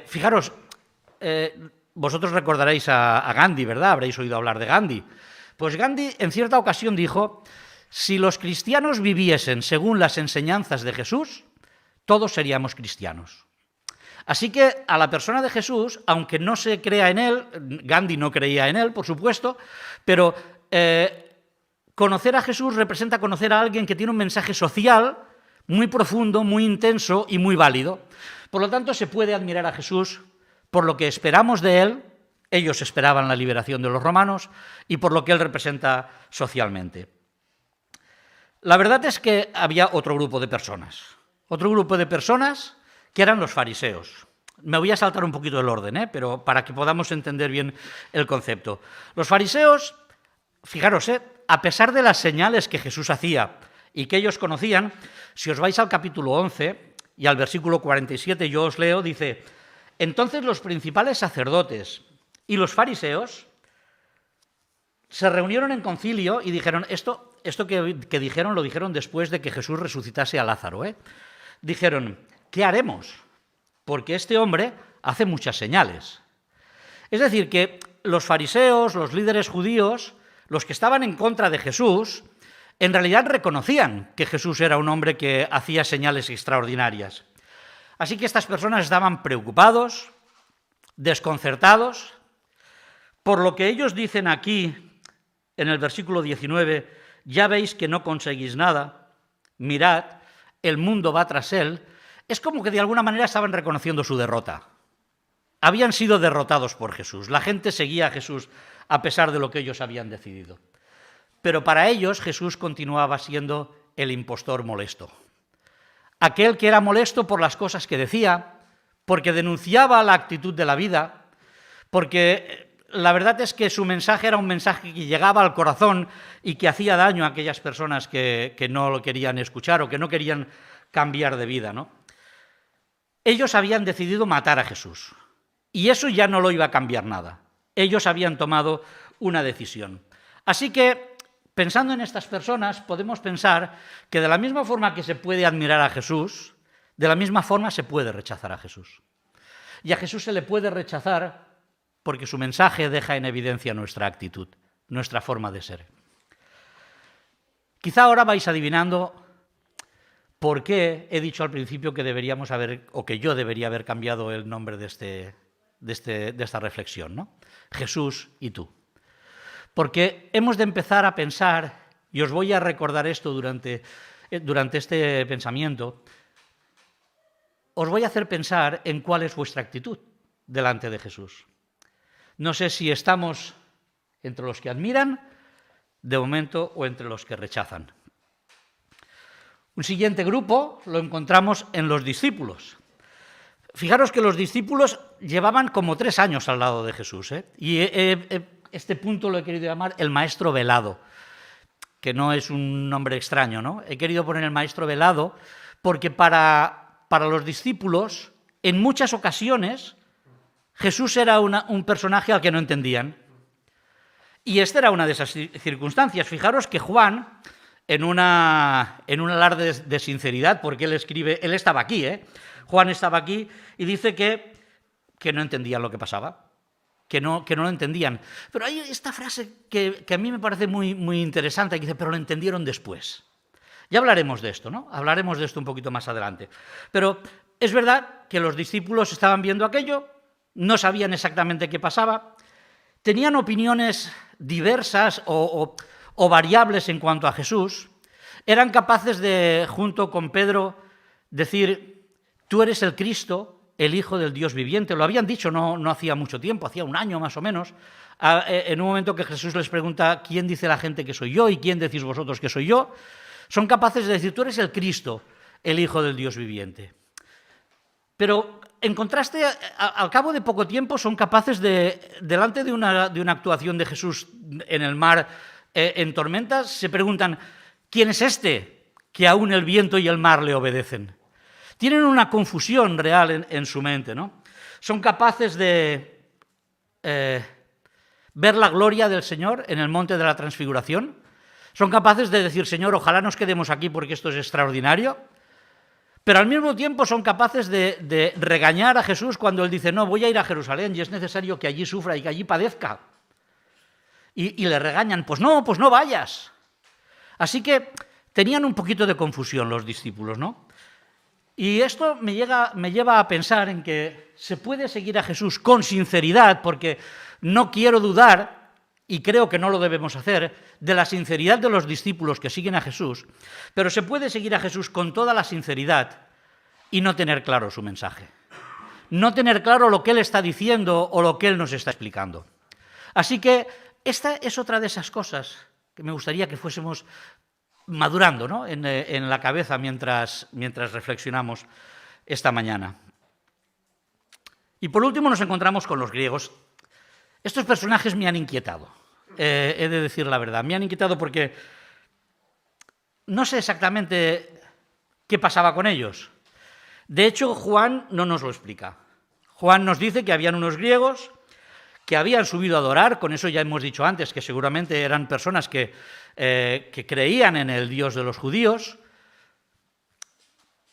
Speaker 6: Fijaros, vosotros recordaréis a Gandhi, ¿verdad? Habréis oído hablar de Gandhi. Pues Gandhi en cierta ocasión dijo si los cristianos viviesen según las enseñanzas de Jesús, todos seríamos cristianos. Así que a la persona de Jesús, aunque no se crea en él, Gandhi no creía en él, por supuesto, pero conocer a Jesús representa conocer a alguien que tiene un mensaje social muy profundo, muy intenso y muy válido. Por lo tanto, se puede admirar a Jesús por lo que esperamos de él, ellos esperaban la liberación de los romanos, y por lo que él representa socialmente. La verdad es que había otro grupo de personas que eran los fariseos. Me voy a saltar un poquito el orden, pero para que podamos entender bien el concepto. Los fariseos, fijaros, a pesar de las señales que Jesús hacía y que ellos conocían, si os vais al capítulo 11 y al versículo 47, yo os leo, dice: entonces los principales sacerdotes y los fariseos se reunieron en concilio y dijeron, esto que dijeron lo dijeron después de que Jesús resucitase a Lázaro, dijeron, ¿qué haremos? Porque este hombre hace muchas señales. Es decir, que los fariseos, los líderes judíos, los que estaban en contra de Jesús, en realidad reconocían que Jesús era un hombre que hacía señales extraordinarias. Así que estas personas estaban preocupados, desconcertados, por lo que ellos dicen aquí, en el versículo 19, ya veis que no conseguís nada, mirad, el mundo va tras él. Es como que de alguna manera estaban reconociendo su derrota. Habían sido derrotados por Jesús. La gente seguía a Jesús a pesar de lo que ellos habían decidido. Pero para ellos Jesús continuaba siendo el impostor molesto. Aquel que era molesto por las cosas que decía, porque denunciaba la actitud de la vida, porque la verdad es que su mensaje era un mensaje que llegaba al corazón y que hacía daño a aquellas personas que no lo querían escuchar o que no querían cambiar de vida, ¿no? Ellos habían decidido matar a Jesús y eso ya no lo iba a cambiar nada. Ellos habían tomado una decisión. Así que, pensando en estas personas, podemos pensar que de la misma forma que se puede admirar a Jesús, de la misma forma se puede rechazar a Jesús. Y a Jesús se le puede rechazar porque su mensaje deja en evidencia nuestra actitud, nuestra forma de ser. Quizá ahora vais adivinando por qué he dicho al principio que deberíamos haber, o que yo debería haber cambiado el nombre de esta reflexión, ¿no? Jesús y tú. Porque hemos de empezar a pensar, y os voy a recordar esto durante este pensamiento, os voy a hacer pensar en cuál es vuestra actitud delante de Jesús. No sé si estamos entre los que admiran, de momento, o entre los que rechazan. Un siguiente grupo lo encontramos en los discípulos. Fijaros que los discípulos llevaban como 3 años al lado de Jesús, y este punto lo he querido llamar el maestro velado, que no es un nombre extraño, ¿no? He querido poner el maestro velado porque para los discípulos, en muchas ocasiones, Jesús era un personaje al que no entendían. Y esta era una de esas circunstancias. Fijaros que Juan, en un alarde de sinceridad, porque él escribe, él estaba aquí, Juan estaba aquí, y dice que no entendían lo que pasaba, que no lo entendían. Pero hay esta frase que a mí me parece muy, muy interesante, que dice, pero lo entendieron después. Ya hablaremos de esto, ¿no? Hablaremos de esto un poquito más adelante. Pero es verdad que los discípulos estaban viendo aquello, no sabían exactamente qué pasaba, tenían opiniones diversas o variables en cuanto a Jesús, eran capaces de, junto con Pedro, decir, tú eres el Cristo, el Hijo del Dios viviente. Lo habían dicho no hacía mucho tiempo, hacía un año más o menos, en un momento que Jesús les pregunta, ¿quién dice la gente que soy yo y quién decís vosotros que soy yo? Son capaces de decir, tú eres el Cristo, el Hijo del Dios viviente. Pero, en contraste, al cabo de poco tiempo son capaces delante de una actuación de Jesús en el mar, en tormentas, se preguntan, ¿quién es este que aún el viento y el mar le obedecen? Tienen una confusión real en su mente, ¿no? Son capaces de ver la gloria del Señor en el monte de la transfiguración. Son capaces de decir, Señor, ojalá nos quedemos aquí porque esto es extraordinario. Pero al mismo tiempo son capaces de regañar a Jesús cuando Él dice, no, voy a ir a Jerusalén y es necesario que allí sufra y que allí padezca. Y le regañan, pues no vayas. Así que tenían un poquito de confusión los discípulos, ¿no? Y esto me lleva a pensar en que se puede seguir a Jesús con sinceridad, porque no quiero dudar, y creo que no lo debemos hacer, de la sinceridad de los discípulos que siguen a Jesús, pero se puede seguir a Jesús con toda la sinceridad y no tener claro su mensaje, no tener claro lo que Él está diciendo o lo que Él nos está explicando. Así que esta es otra de esas cosas que me gustaría que fuésemos madurando, ¿no?, en la cabeza mientras reflexionamos esta mañana. Y por último nos encontramos con los griegos. Estos personajes me han inquietado, he de decir la verdad. Me han inquietado porque no sé exactamente qué pasaba con ellos. De hecho, Juan no nos lo explica. Juan nos dice que habían unos griegos que habían subido a adorar, con eso ya hemos dicho antes que seguramente eran personas que creían en el Dios de los judíos,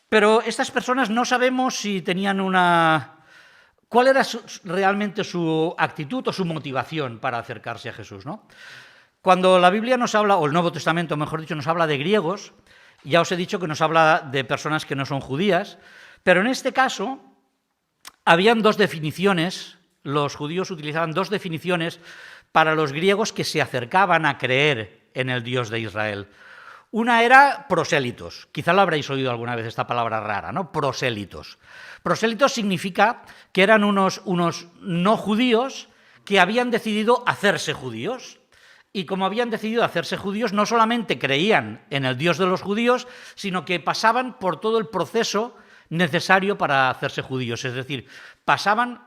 Speaker 6: pero estas personas no sabemos si tenían ¿cuál era realmente su actitud o su motivación para acercarse a Jesús, ¿no? Cuando la Biblia nos habla, o el Nuevo Testamento, mejor dicho, nos habla de griegos, ya os he dicho que nos habla de personas que no son judías, pero en este caso habían dos definiciones. Los judíos utilizaban dos definiciones para los griegos que se acercaban a creer en el Dios de Israel. Una era prosélitos. Quizá lo habréis oído alguna vez esta palabra rara, ¿no? Prosélitos. Prosélitos significa que eran unos no judíos que habían decidido hacerse judíos. Y como habían decidido hacerse judíos, no solamente creían en el Dios de los judíos, sino que pasaban por todo el proceso necesario para hacerse judíos. Es decir, pasaban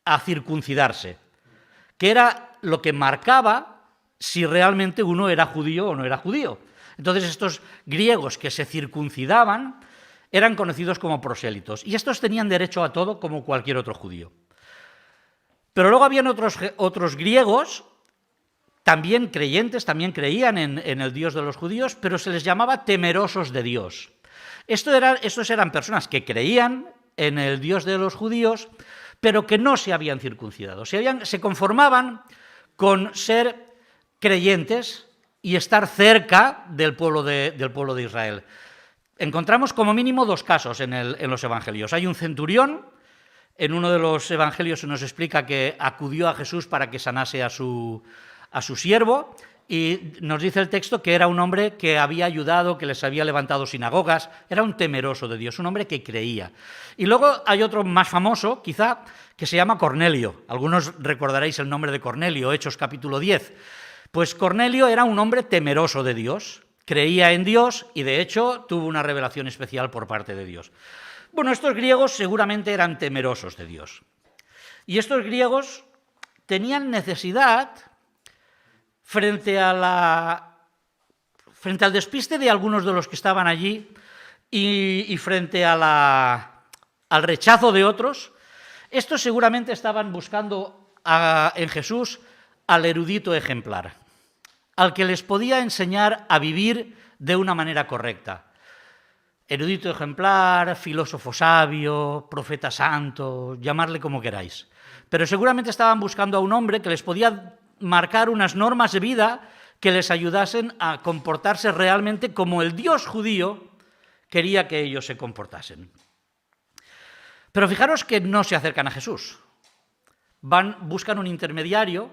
Speaker 6: a circuncidarse, que era lo que marcaba si realmente uno era judío o no era judío. Entonces estos griegos que se circuncidaban eran conocidos como prosélitos, y estos tenían derecho a todo como cualquier otro judío. Pero luego habían otros griegos, también creyentes, también creían en el Dios de los judíos, pero se les llamaba temerosos de Dios. Estos eran personas que creían en el Dios de los judíos, pero que no se habían circuncidado. Se conformaban con ser creyentes y estar cerca del pueblo de Israel. Encontramos como mínimo dos casos en los evangelios. Hay un centurión, en uno de los evangelios se nos explica que acudió a Jesús para que sanase a su siervo, y nos dice el texto que era un hombre que había ayudado, que les había levantado sinagogas, era un temeroso de Dios, un hombre que creía. Y luego hay otro más famoso, quizá, que se llama Cornelio. Algunos recordaréis el nombre de Cornelio, Hechos capítulo 10. Pues Cornelio era un hombre temeroso de Dios, creía en Dios y de hecho tuvo una revelación especial por parte de Dios. Bueno, estos griegos seguramente eran temerosos de Dios. Y estos griegos tenían necesidad, frente al despiste de algunos de los que estaban allí y frente al rechazo de otros, estos seguramente estaban buscando en Jesús al erudito ejemplar, al que les podía enseñar a vivir de una manera correcta. Erudito ejemplar, filósofo sabio, profeta santo, llamarle como queráis. Pero seguramente estaban buscando a un hombre que les podía marcar unas normas de vida que les ayudasen a comportarse realmente como el Dios judío quería que ellos se comportasen. Pero fijaros que no se acercan a Jesús. Buscan un intermediario,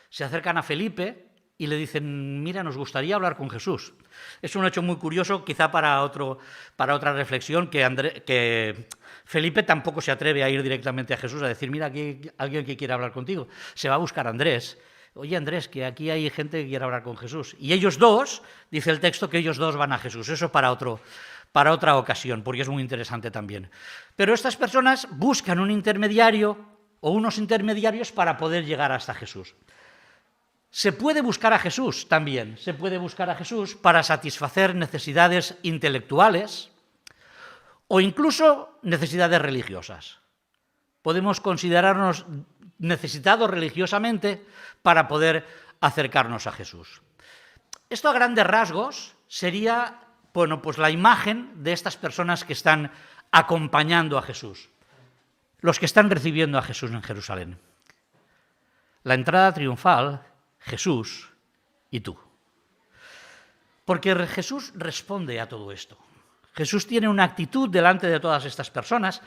Speaker 6: se acercan a Felipe y le dicen: mira, nos gustaría hablar con Jesús. Es un hecho muy curioso, quizá para otra reflexión, que Felipe tampoco se atreve a ir directamente a Jesús a decir: mira, aquí hay alguien que quiere hablar contigo. Se va a buscar a Andrés. Oye, Andrés, que aquí hay gente que quiere hablar con Jesús. Y ellos dos, dice el texto, que ellos dos van a Jesús. Eso para otra ocasión, porque es muy interesante también. Pero estas personas buscan un intermediario o unos intermediarios para poder llegar hasta Jesús. Se puede buscar a Jesús también. Se puede buscar a Jesús para satisfacer necesidades intelectuales o incluso necesidades religiosas. Podemos considerarnos necesitados religiosamente para poder acercarnos a Jesús. Esto a grandes rasgos sería, bueno, pues la imagen de estas personas que están acompañando a Jesús, los que están recibiendo a Jesús en Jerusalén. La entrada triunfal, Jesús y tú. Porque Jesús responde a todo esto. Jesús tiene una actitud delante de todas estas personas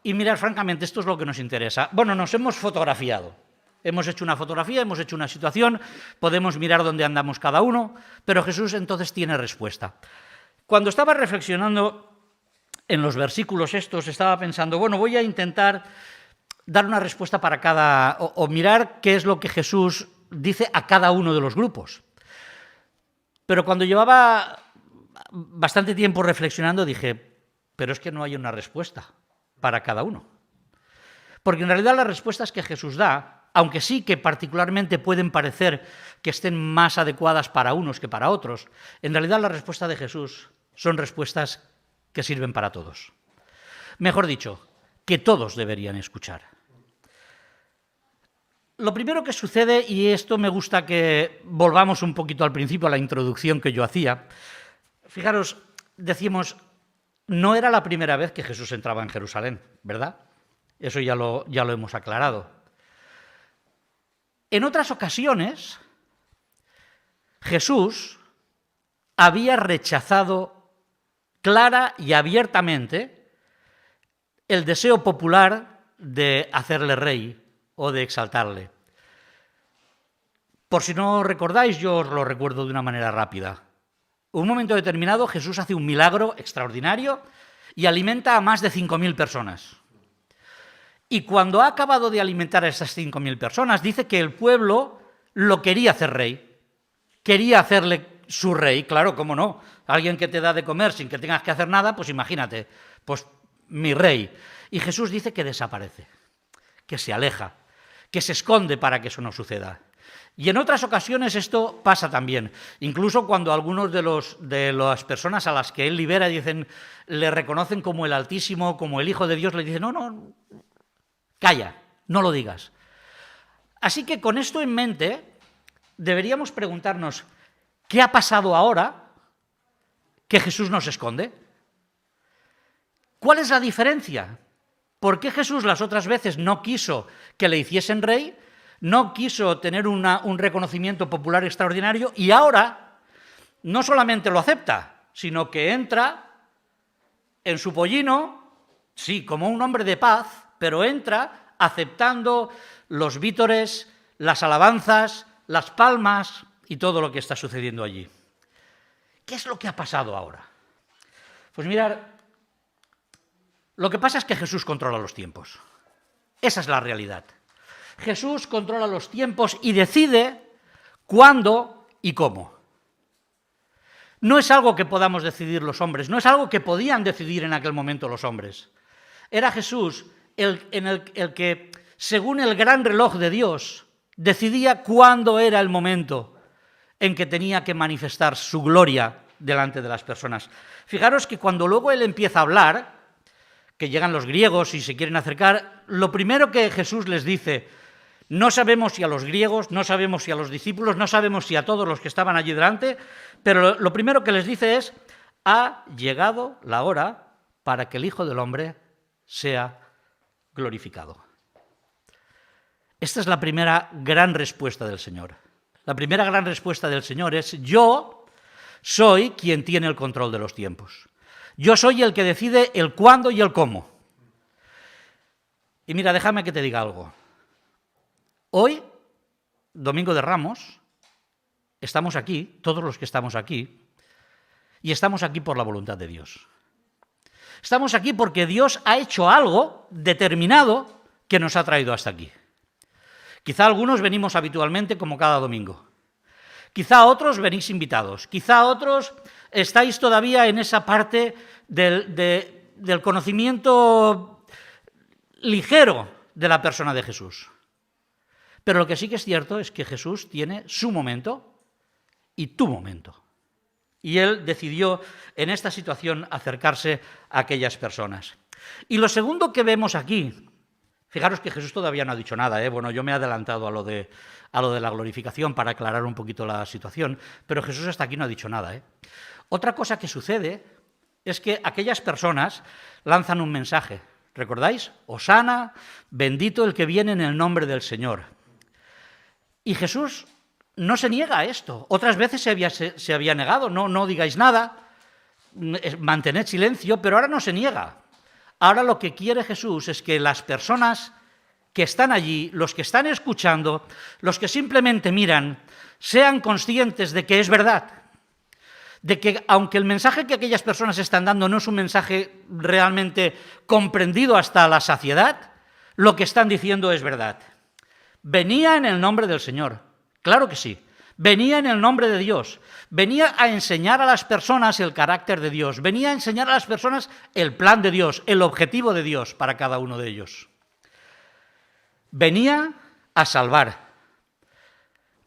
Speaker 6: y mirad, francamente, esto es lo que nos interesa. Bueno, nos hemos fotografiado. Hemos hecho una fotografía, hemos hecho una situación, podemos mirar dónde andamos cada uno, pero Jesús entonces tiene respuesta. Cuando estaba reflexionando en los versículos estos, estaba pensando, bueno, voy a intentar dar una respuesta para cada, o mirar qué es lo que Jesús dice a cada uno de los grupos. Pero cuando llevaba bastante tiempo reflexionando, dije, pero es que no hay una respuesta para cada uno. Porque en realidad las respuestas que Jesús da, aunque sí que particularmente pueden parecer que estén más adecuadas para unos que para otros, en realidad la respuesta de Jesús son respuestas que sirven para todos. Mejor dicho, que todos deberían escuchar. Lo primero que sucede, y esto me gusta que volvamos un poquito al principio, a la introducción que yo hacía, fijaros, decimos, no era la primera vez que Jesús entraba en Jerusalén, ¿verdad? Eso ya lo hemos aclarado. En otras ocasiones, Jesús había rechazado clara y abiertamente el deseo popular de hacerle rey o de exaltarle. Por si no recordáis, yo os lo recuerdo de una manera rápida. En un momento determinado, Jesús hace un milagro extraordinario y alimenta a más de 5.000 personas. Y cuando ha acabado de alimentar a esas 5.000 personas, dice que el pueblo lo quería hacer rey. Quería hacerle su rey, claro, cómo no. Alguien que te da de comer sin que tengas que hacer nada, pues imagínate, pues mi rey. Y Jesús dice que desaparece, que se aleja, que se esconde para que eso no suceda. Y en otras ocasiones esto pasa también. Incluso cuando algunos de las personas a las que él libera le reconocen como el Altísimo, como el Hijo de Dios, le dicen, no, calla, no lo digas. Así que con esto en mente, deberíamos preguntarnos, ¿qué ha pasado ahora que Jesús nos esconde? ¿Cuál es la diferencia? ¿Por qué Jesús las otras veces no quiso que le hiciesen rey, no quiso tener un reconocimiento popular extraordinario y ahora no solamente lo acepta, sino que entra en su pollino, sí, como un hombre de paz, pero entra aceptando los vítores, las alabanzas, las palmas y todo lo que está sucediendo allí? ¿Qué es lo que ha pasado ahora? Pues mirad, lo que pasa es que Jesús controla los tiempos. Esa es la realidad. Jesús controla los tiempos y decide cuándo y cómo. No es algo que podamos decidir los hombres, no es algo que podían decidir en aquel momento los hombres. Era Jesús el que, según el gran reloj de Dios, decidía cuándo era el momento en que tenía que manifestar su gloria delante de las personas. Fijaros que cuando luego él empieza a hablar, que llegan los griegos y se quieren acercar, lo primero que Jesús les dice, no sabemos si a los griegos, no sabemos si a los discípulos, no sabemos si a todos los que estaban allí delante, pero lo primero que les dice es, ha llegado la hora para que el Hijo del Hombre sea glorificado. Esta es la primera gran respuesta del Señor. La primera gran respuesta del Señor es, yo soy quien tiene el control de los tiempos. Yo soy el que decide el cuándo y el cómo. Y mira, déjame que te diga algo. Hoy, Domingo de Ramos, estamos aquí, todos los que estamos aquí, y estamos aquí por la voluntad de Dios. Estamos aquí porque Dios ha hecho algo determinado que nos ha traído hasta aquí. Quizá algunos venimos habitualmente como cada domingo. Quizá otros venís invitados. Quizá otros estáis todavía en esa parte del conocimiento ligero de la persona de Jesús. Pero lo que sí que es cierto es que Jesús tiene su momento y tu momento. Y él decidió en esta situación acercarse a aquellas personas. Y lo segundo que vemos aquí, fijaros que Jesús todavía no ha dicho nada, Bueno, yo me he adelantado a lo de la glorificación para aclarar un poquito la situación, pero Jesús hasta aquí no ha dicho nada, Otra cosa que sucede es que aquellas personas lanzan un mensaje. ¿Recordáis? Hosana, bendito el que viene en el nombre del Señor. Y Jesús no se niega a esto. Otras veces se había negado, no digáis nada, mantened silencio, pero ahora no se niega. Ahora lo que quiere Jesús es que las personas que están allí, los que están escuchando, los que simplemente miran, sean conscientes de que es verdad, de que aunque el mensaje que aquellas personas están dando no es un mensaje realmente comprendido hasta la saciedad, lo que están diciendo es verdad. Venía en el nombre del Señor, claro que sí, venía en el nombre de Dios, venía a enseñar a las personas el carácter de Dios, venía a enseñar a las personas el plan de Dios, el objetivo de Dios para cada uno de ellos. Venía a salvar.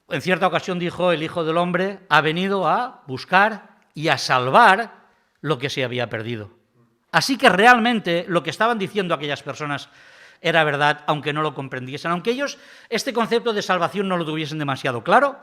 Speaker 6: En cierta ocasión dijo, el Hijo del Hombre ha venido a buscar y a salvar lo que se había perdido. Así que realmente lo que estaban diciendo aquellas personas era verdad, aunque no lo comprendiesen. Aunque ellos este concepto de salvación no lo tuviesen demasiado claro,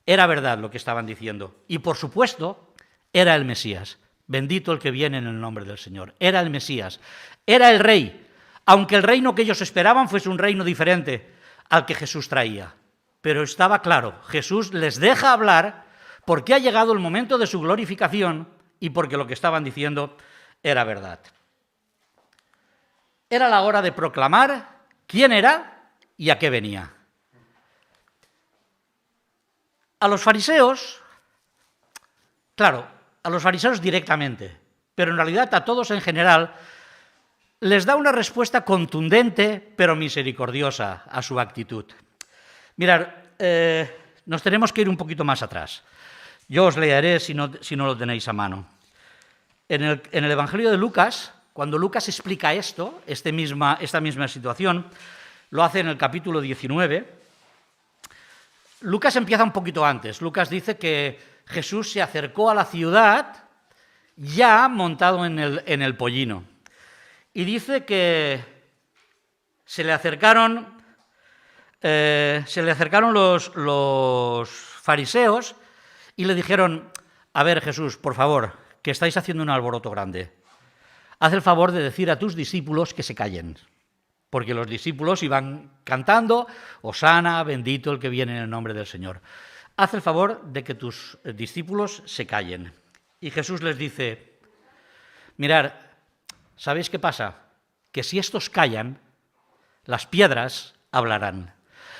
Speaker 6: era verdad lo que estaban diciendo. Y por supuesto, era el Mesías. Bendito el que viene en el nombre del Señor. Era el Mesías. Era el Rey. Aunque el reino que ellos esperaban fuese un reino diferente al que Jesús traía. Pero estaba claro, Jesús les deja hablar porque ha llegado el momento de su glorificación y porque lo que estaban diciendo era verdad. Era la hora de proclamar quién era y a qué venía. A los fariseos, claro, a los fariseos directamente, pero en realidad a todos en general, les da una respuesta contundente pero misericordiosa a su actitud. Mirad, nos tenemos que ir un poquito más atrás. Yo os leeré si no lo tenéis a mano. En el Evangelio de Lucas, cuando Lucas explica esta misma situación, lo hace en el capítulo 19. Lucas empieza un poquito antes. Lucas dice que Jesús se acercó a la ciudad ya montado en el pollino. Y dice que se le acercaron los fariseos y le dijeron, a ver Jesús, por favor, que estáis haciendo un alboroto grande. Haz el favor de decir a tus discípulos que se callen. Porque los discípulos iban cantando, Hosana, bendito el que viene en el nombre del Señor. Haz el favor de que tus discípulos se callen. Y Jesús les dice, mirad, ¿sabéis qué pasa? Que si estos callan, las piedras hablarán.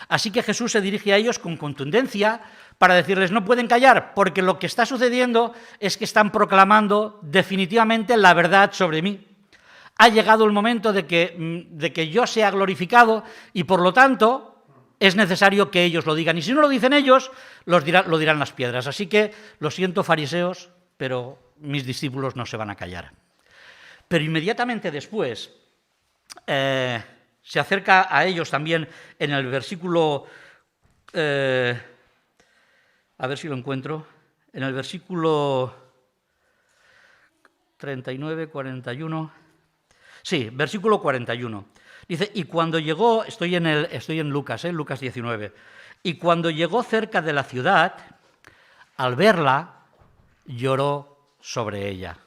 Speaker 6: Así que Jesús se dirige a ellos con contundencia para decirles, no pueden callar, porque lo que está sucediendo es que están proclamando definitivamente la verdad sobre mí. Ha llegado el momento de que yo sea glorificado y por lo tanto es necesario que ellos lo digan. Y si no lo dicen ellos, lo dirán las piedras. Así que lo siento, fariseos, pero mis discípulos no se van a callar. Pero inmediatamente después se acerca a ellos también en el versículo, a ver si lo encuentro, en el versículo 39, 41, sí, versículo 41. Dice, y cuando llegó, estoy en Lucas, Lucas 19, y cuando llegó cerca de la ciudad, al verla, lloró sobre ella.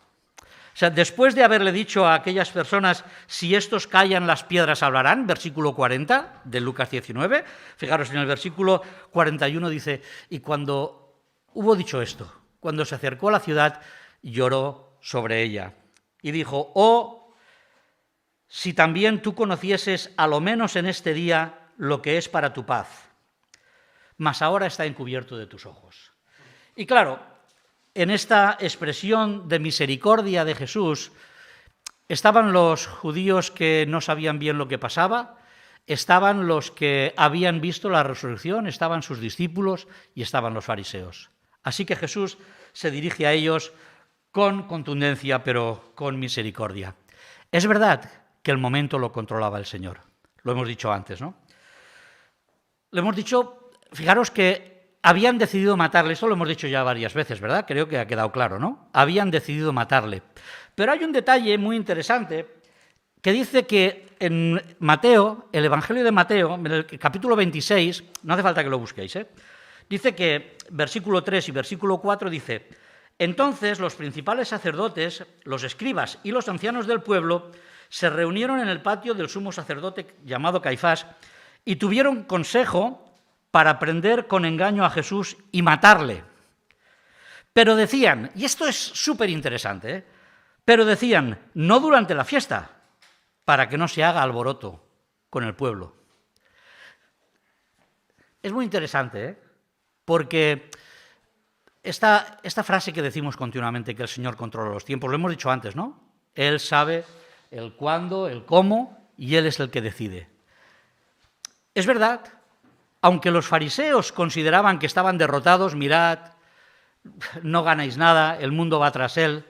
Speaker 6: O sea, después de haberle dicho a aquellas personas, si estos callan, las piedras hablarán, versículo 40 de Lucas 19, fijaros en el versículo 41 dice, y cuando hubo dicho esto, cuando se acercó a la ciudad, lloró sobre ella. Y dijo, oh, si también tú conocieses, a lo menos en este día, lo que es para tu paz, mas ahora está encubierto de tus ojos. Y claro, en esta expresión de misericordia de Jesús estaban los judíos que no sabían bien lo que pasaba, estaban los que habían visto la resurrección, estaban sus discípulos y estaban los fariseos. Así que Jesús se dirige a ellos con contundencia, pero con misericordia. Es verdad que el momento lo controlaba el Señor, lo hemos dicho antes, ¿no? Lo hemos dicho, fijaros que habían decidido matarle, esto lo hemos dicho ya varias veces, ¿verdad? Creo que ha quedado claro, ¿no? Habían decidido matarle. Pero hay un detalle muy interesante que dice que en Mateo, el Evangelio de Mateo, en el capítulo 26, no hace falta que lo busquéis, dice que versículo 3 y versículo 4 dice, entonces los principales sacerdotes, los escribas y los ancianos del pueblo se reunieron en el patio del sumo sacerdote llamado Caifás y tuvieron consejo para prender con engaño a Jesús y matarle. Pero decían, y esto es súper interesante, pero decían, no durante la fiesta, para que no se haga alboroto con el pueblo. Es muy interesante, porque esta frase que decimos continuamente, que el Señor controla los tiempos, lo hemos dicho antes, ¿no? Él sabe el cuándo, el cómo, y Él es el que decide. Es verdad, aunque los fariseos consideraban que estaban derrotados, mirad, no ganáis nada, el mundo va tras Él,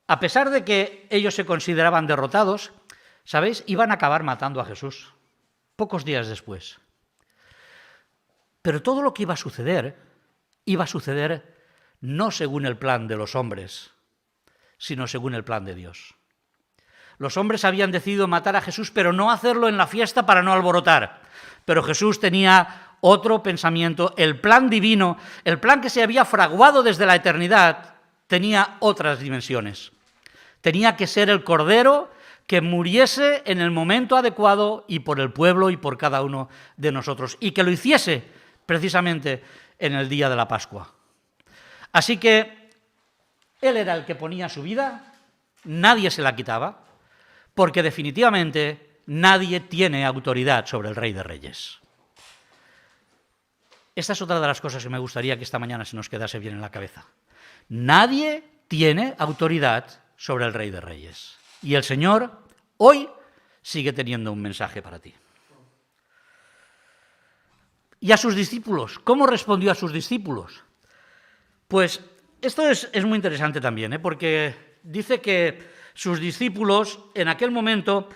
Speaker 6: a pesar de que ellos se consideraban derrotados, ¿sabéis? Iban a acabar matando a Jesús, pocos días después. Pero todo lo que iba a suceder no según el plan de los hombres, sino según el plan de Dios. Los hombres habían decidido matar a Jesús, pero no hacerlo en la fiesta para no alborotar. Pero Jesús tenía otro pensamiento, el plan divino, el plan que se había fraguado desde la eternidad, tenía otras dimensiones. Tenía que ser el Cordero que muriese en el momento adecuado y por el pueblo y por cada uno de nosotros, y que lo hiciese precisamente en el día de la Pascua. Así que Él era el que ponía su vida, nadie se la quitaba, porque definitivamente nadie tiene autoridad sobre el Rey de Reyes. Esta es otra de las cosas que me gustaría que esta mañana se nos quedase bien en la cabeza. Nadie tiene autoridad sobre el Rey de Reyes. Y el Señor hoy sigue teniendo un mensaje para ti. ¿Y a sus discípulos? ¿Cómo respondió a sus discípulos? Pues esto es muy interesante también, porque dice que sus discípulos en aquel momento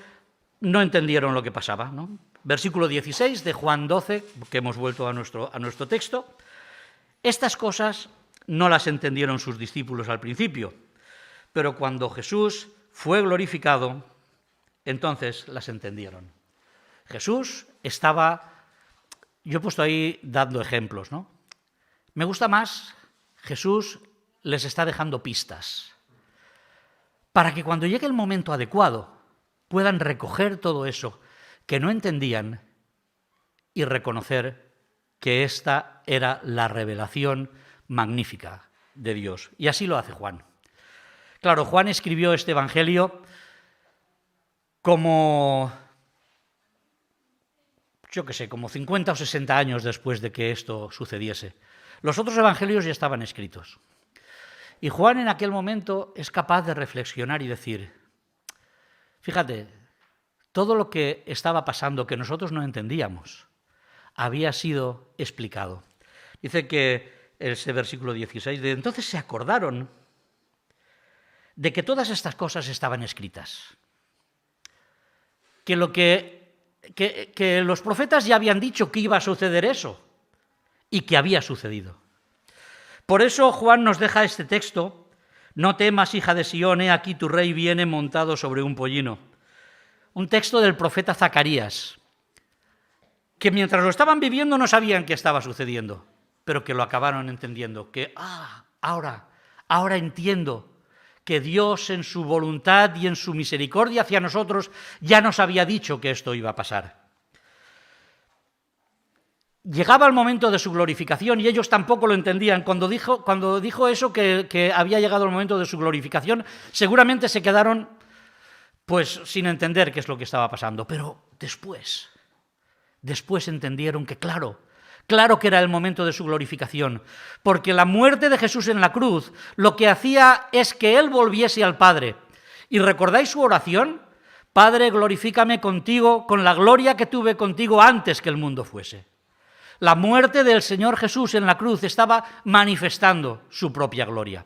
Speaker 6: no entendieron lo que pasaba, ¿no? Versículo 16 de Juan 12, que hemos vuelto a nuestro texto. Estas cosas no las entendieron sus discípulos al principio, pero cuando Jesús fue glorificado, entonces las entendieron. Jesús estaba, yo he puesto ahí dando ejemplos, ¿no? Me gusta más, Jesús les está dejando pistas, para que cuando llegue el momento adecuado puedan recoger todo eso que no entendían y reconocer que esta era la revelación magnífica de Dios. Y así lo hace Juan. Claro, Juan escribió este Evangelio como 50 o 60 años después de que esto sucediese. Los otros evangelios ya estaban escritos. Y Juan en aquel momento es capaz de reflexionar y decir, fíjate, todo lo que estaba pasando, que nosotros no entendíamos, había sido explicado. Dice que ese versículo 16, de entonces se acordaron de que todas estas cosas estaban escritas. Que los profetas ya habían dicho que iba a suceder eso y que había sucedido. Por eso Juan nos deja este texto: no temas, hija de Sión, he aquí tu rey viene montado sobre un pollino. Un texto del profeta Zacarías, que mientras lo estaban viviendo no sabían qué estaba sucediendo, pero que lo acabaron entendiendo, que ahora entiendo que Dios en su voluntad y en su misericordia hacia nosotros ya nos había dicho que esto iba a pasar. Llegaba el momento de su glorificación y ellos tampoco lo entendían. Cuando dijo eso, que había llegado el momento de su glorificación, seguramente se quedaron pues sin entender qué es lo que estaba pasando. Pero después entendieron que claro que era el momento de su glorificación, porque la muerte de Jesús en la cruz lo que hacía es que Él volviese al Padre. ¿Y recordáis su oración? Padre, glorifícame contigo con la gloria que tuve contigo antes que el mundo fuese. La muerte del Señor Jesús en la cruz estaba manifestando su propia gloria.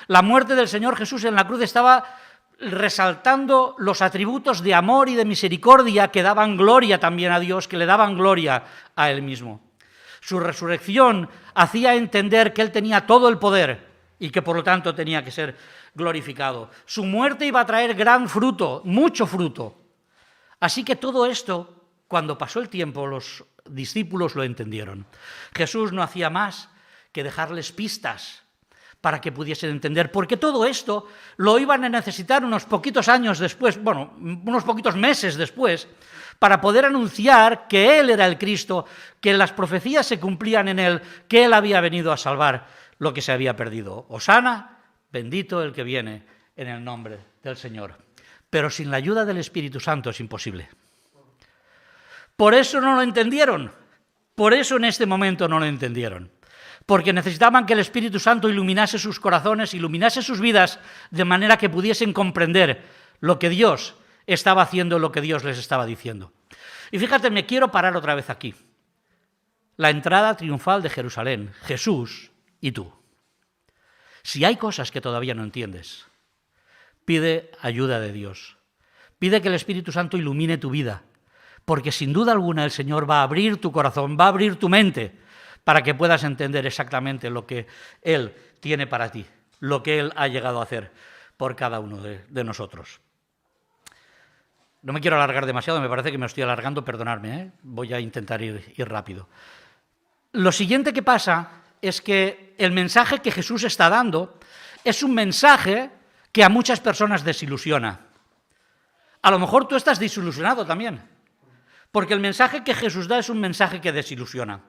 Speaker 6: La muerte del Señor Jesús en la cruz estaba resaltando los atributos de amor y de misericordia que daban gloria también a Dios, que le daban gloria a Él mismo. Su resurrección hacía entender que Él tenía todo el poder y que por lo tanto tenía que ser glorificado. Su muerte iba a traer gran fruto, mucho fruto. Así que todo esto, cuando pasó el tiempo, los discípulos lo entendieron. Jesús no hacía más que dejarles pistas para que pudiesen entender, porque todo esto lo iban a necesitar unos poquitos años después, bueno, unos poquitos meses después, para poder anunciar que Él era el Cristo, que las profecías se cumplían en Él, que Él había venido a salvar lo que se había perdido. Hosana, bendito el que viene en el nombre del Señor. Pero sin la ayuda del Espíritu Santo es imposible. Por eso no lo entendieron, por eso en este momento no lo entendieron. Porque necesitaban que el Espíritu Santo iluminase sus corazones, iluminase sus vidas, de manera que pudiesen comprender lo que Dios estaba haciendo, lo que Dios les estaba diciendo. Y fíjate, me quiero parar otra vez aquí. La entrada triunfal de Jerusalén, Jesús y tú. Si hay cosas que todavía no entiendes, pide ayuda de Dios. Pide que el Espíritu Santo ilumine tu vida, porque sin duda alguna el Señor va a abrir tu corazón, va a abrir tu mente, para que puedas entender exactamente lo que Él tiene para ti, lo que Él ha llegado a hacer por cada uno de nosotros. No me quiero alargar demasiado, me parece que me estoy alargando, perdonadme, ¿eh? Voy a intentar ir rápido. Lo siguiente que pasa es que el mensaje que Jesús está dando es un mensaje que a muchas personas desilusiona. A lo mejor tú estás desilusionado también, porque el mensaje que Jesús da es un mensaje que desilusiona.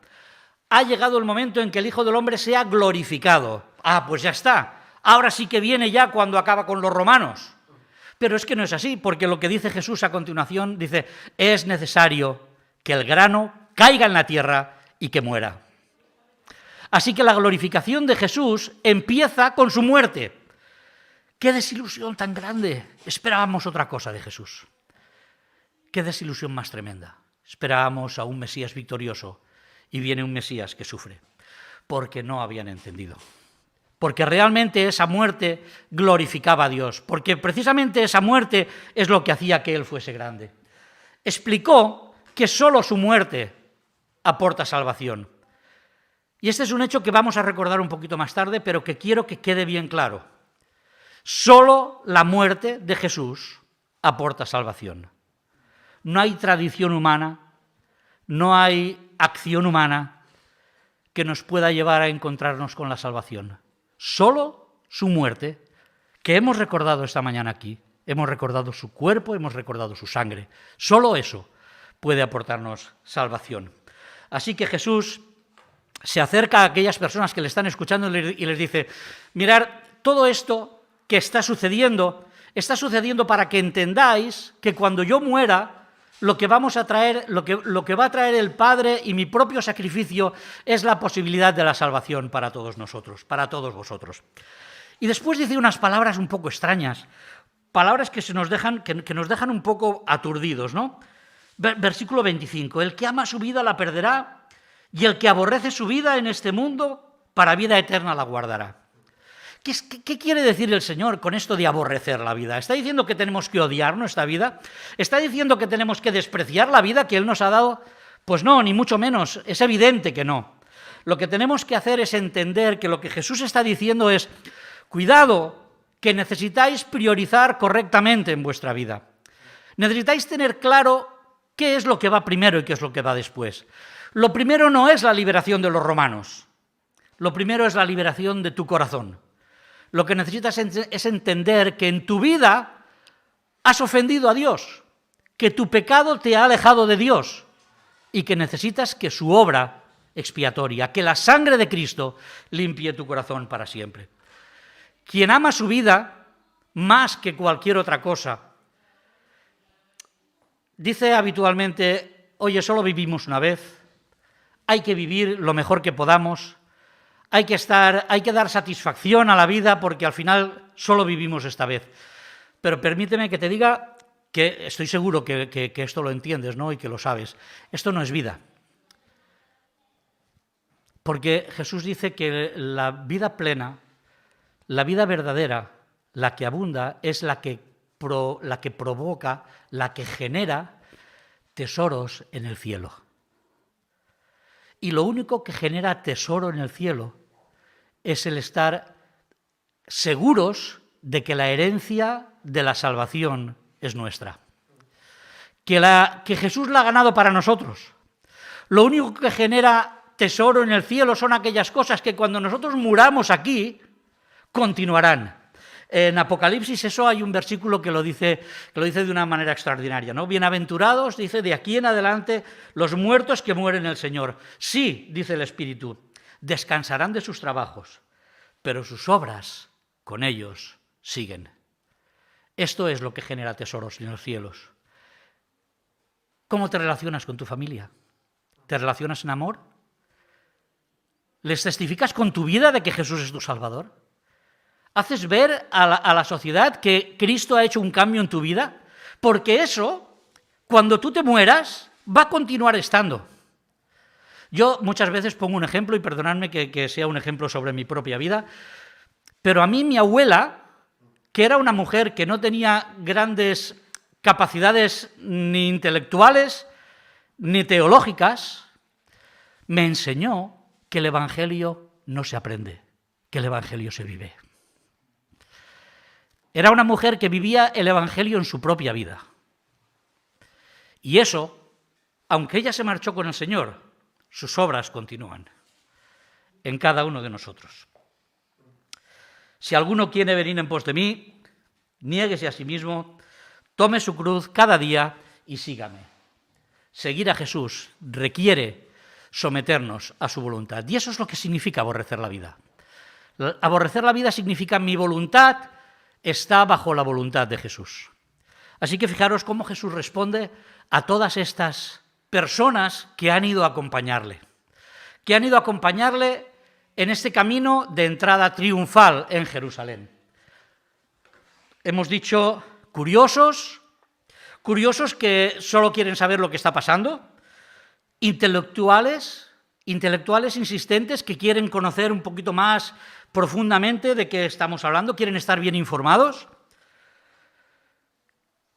Speaker 6: Ha llegado el momento en que el Hijo del Hombre sea glorificado. Ah, pues ya está. Ahora sí que viene ya cuando acaba con los romanos. Pero es que no es así, porque lo que dice Jesús a continuación, dice, es necesario que el grano caiga en la tierra y que muera. Así que la glorificación de Jesús empieza con su muerte. ¡Qué desilusión tan grande! Esperábamos otra cosa de Jesús. ¡Qué desilusión más tremenda! Esperábamos a un Mesías victorioso y viene un Mesías que sufre, porque no habían entendido. Porque realmente esa muerte glorificaba a Dios, porque precisamente esa muerte es lo que hacía que Él fuese grande. Explicó que solo su muerte aporta salvación. Y este es un hecho que vamos a recordar un poquito más tarde, pero que quiero que quede bien claro. Solo la muerte de Jesús aporta salvación. No hay tradición humana, no hay acción humana que nos pueda llevar a encontrarnos con la salvación. Solo su muerte, que hemos recordado esta mañana aquí, hemos recordado su cuerpo, hemos recordado su sangre. Solo eso puede aportarnos salvación. Así que Jesús se acerca a aquellas personas que le están escuchando y les dice, mirad, todo esto que está sucediendo para que entendáis que cuando yo muera, lo que va a traer el Padre y mi propio sacrificio es la posibilidad de la salvación para todos nosotros, para todos vosotros. Y después dice unas palabras un poco extrañas, palabras que nos dejan un poco aturdidos, ¿no? Versículo 25, el que ama su vida la perderá, y el que aborrece su vida en este mundo, para vida eterna la guardará. ¿Qué quiere decir el Señor con esto de aborrecer la vida? ¿Está diciendo que tenemos que odiar nuestra vida? ¿Está diciendo que tenemos que despreciar la vida que Él nos ha dado? Pues no, ni mucho menos, es evidente que no. Lo que tenemos que hacer es entender que lo que Jesús está diciendo es, cuidado, que necesitáis priorizar correctamente en vuestra vida. Necesitáis tener claro qué es lo que va primero y qué es lo que va después. Lo primero no es la liberación de los romanos, lo primero es la liberación de tu corazón. Lo que necesitas es entender que en tu vida has ofendido a Dios, que tu pecado te ha alejado de Dios y que necesitas que su obra expiatoria, que la sangre de Cristo limpie tu corazón para siempre. Quien ama su vida más que cualquier otra cosa, dice habitualmente, oye, solo vivimos una vez, hay que vivir lo mejor que podamos, hay que dar satisfacción a la vida porque al final solo vivimos esta vez. Pero permíteme que te diga que estoy seguro que esto lo entiendes, ¿no? Y que lo sabes. Esto no es vida. Porque Jesús dice que la vida plena, la vida verdadera, la que abunda, es la que provoca, la que genera tesoros en el cielo. Y lo único que genera tesoro en el cielo es el estar seguros de que la herencia de la salvación es nuestra. Que Jesús la ha ganado para nosotros. Lo único que genera tesoro en el cielo son aquellas cosas que cuando nosotros muramos aquí, continuarán. En Apocalipsis eso hay un versículo que lo dice de una manera extraordinaria, ¿no? Bienaventurados, dice, de aquí en adelante los muertos que mueren en el Señor. Sí, dice el Espíritu, descansarán de sus trabajos, pero sus obras con ellos siguen. Esto es lo que genera tesoros en los cielos. ¿Cómo te relacionas con tu familia? ¿Te relacionas en amor? ¿Les testificas con tu vida de que Jesús es tu Salvador? ¿Haces ver a la sociedad que Cristo ha hecho un cambio en tu vida? Porque eso, cuando tú te mueras, va a continuar estando. Yo muchas veces pongo un ejemplo, y perdonadme que sea un ejemplo sobre mi propia vida, pero a mí mi abuela, que era una mujer que no tenía grandes capacidades ni intelectuales ni teológicas, me enseñó que el Evangelio no se aprende, que el Evangelio se vive. Era una mujer que vivía el Evangelio en su propia vida. Y eso, aunque ella se marchó con el Señor, sus obras continúan en cada uno de nosotros. Si alguno quiere venir en pos de mí, niéguese a sí mismo, tome su cruz cada día y sígame. Seguir a Jesús requiere someternos a su voluntad. Y eso es lo que significa aborrecer la vida. Aborrecer la vida significa mi voluntad está bajo la voluntad de Jesús. Así que fijaros cómo Jesús responde a todas estas personas que han ido a acompañarle, en este camino de entrada triunfal en Jerusalén. Hemos dicho curiosos que solo quieren saber lo que está pasando, intelectuales insistentes que quieren conocer un poquito más profundamente de qué estamos hablando, quieren estar bien informados.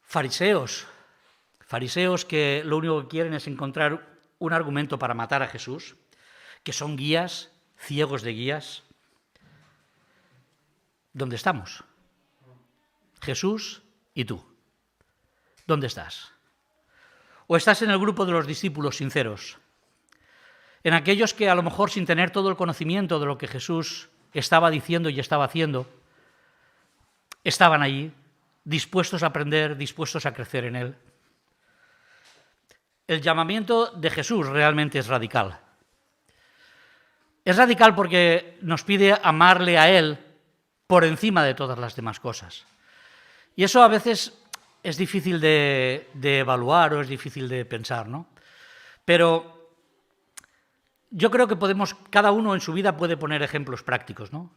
Speaker 6: Fariseos que lo único que quieren es encontrar un argumento para matar a Jesús, que son guías, ciegos de guías. ¿Dónde estamos? Jesús y tú. ¿Dónde estás? ¿O estás en el grupo de los discípulos sinceros? En aquellos que a lo mejor sin tener todo el conocimiento de lo que Jesús estaba diciendo y estaba haciendo, estaban allí, dispuestos a aprender, dispuestos a crecer en Él. El llamamiento de Jesús realmente es radical. Es radical porque nos pide amarle a Él por encima de todas las demás cosas. Y eso a veces es difícil de evaluar o es difícil de pensar, ¿no? Pero yo creo que cada uno en su vida puede poner ejemplos prácticos, ¿no?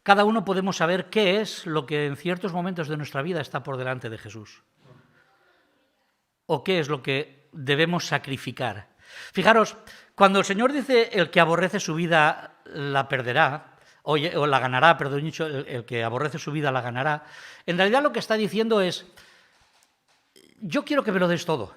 Speaker 6: Cada uno podemos saber qué es lo que en ciertos momentos de nuestra vida está por delante de Jesús. O qué es lo que debemos sacrificar. Fijaros, cuando el Señor dice el que aborrece su vida la perderá, o la ganará, perdón, dicho, el que aborrece su vida la ganará, en realidad lo que está diciendo es, yo quiero que me lo des todo.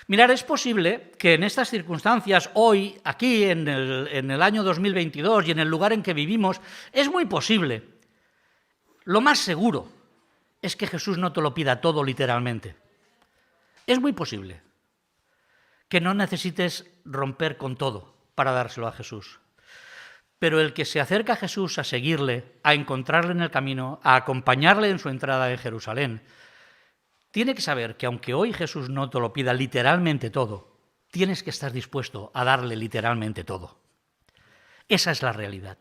Speaker 6: Mirad, es posible que en estas circunstancias, hoy, aquí, en el año 2022 y en el lugar en que vivimos, es muy posible, lo más seguro, es que Jesús no te lo pida todo literalmente. Es muy posible que no necesites romper con todo para dárselo a Jesús. Pero el que se acerca a Jesús a seguirle, a encontrarle en el camino, a acompañarle en su entrada en Jerusalén, tiene que saber que aunque hoy Jesús no te lo pida literalmente todo, tienes que estar dispuesto a darle literalmente todo. Esa es la realidad.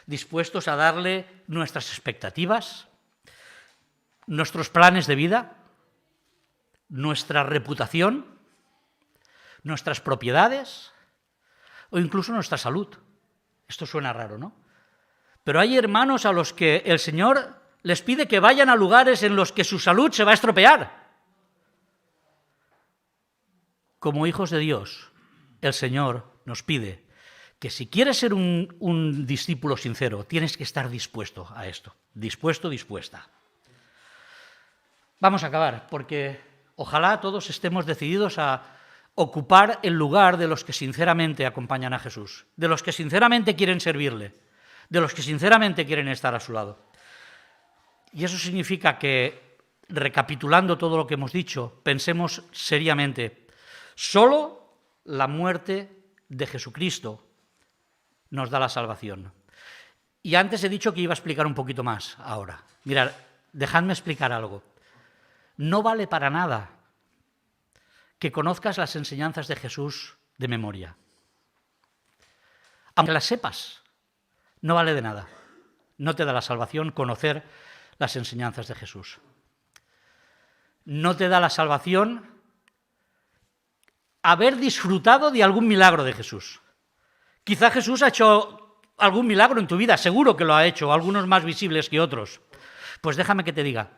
Speaker 6: Dispuestos a darle nuestras expectativas, nuestros planes de vida, nuestra reputación, nuestras propiedades o incluso nuestra salud. Esto suena raro, ¿no? Pero hay hermanos a los que el Señor les pide que vayan a lugares en los que su salud se va a estropear. Como hijos de Dios, el Señor nos pide que si quieres ser un discípulo sincero, tienes que estar dispuesto a esto. Dispuesto, dispuesta. Vamos a acabar, porque ojalá todos estemos decididos a ocupar el lugar de los que sinceramente acompañan a Jesús, de los que sinceramente quieren servirle, de los que sinceramente quieren estar a su lado. Y eso significa que, recapitulando todo lo que hemos dicho, pensemos seriamente, solo la muerte de Jesucristo nos da la salvación. Y antes he dicho que iba a explicar un poquito más ahora. Mirad, dejadme explicar algo. No vale para nada que conozcas las enseñanzas de Jesús de memoria. Aunque las sepas, no vale de nada. No te da la salvación conocer las enseñanzas de Jesús. No te da la salvación haber disfrutado de algún milagro de Jesús. Quizá Jesús ha hecho algún milagro en tu vida, seguro que lo ha hecho, algunos más visibles que otros. Pues déjame que te diga,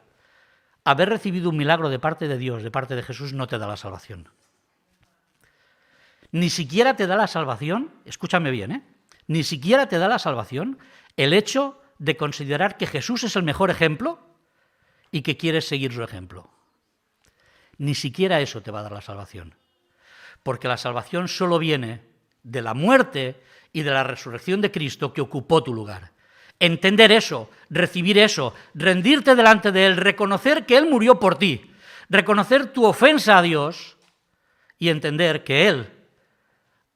Speaker 6: haber recibido un milagro de parte de Dios, de parte de Jesús, no te da la salvación. Ni siquiera te da la salvación, escúchame bien, ni siquiera te da la salvación el hecho de considerar que Jesús es el mejor ejemplo y que quieres seguir su ejemplo. Ni siquiera eso te va a dar la salvación. Porque la salvación solo viene de la muerte y de la resurrección de Cristo que ocupó tu lugar. Entender eso, recibir eso, rendirte delante de Él, reconocer que Él murió por ti, reconocer tu ofensa a Dios y entender que Él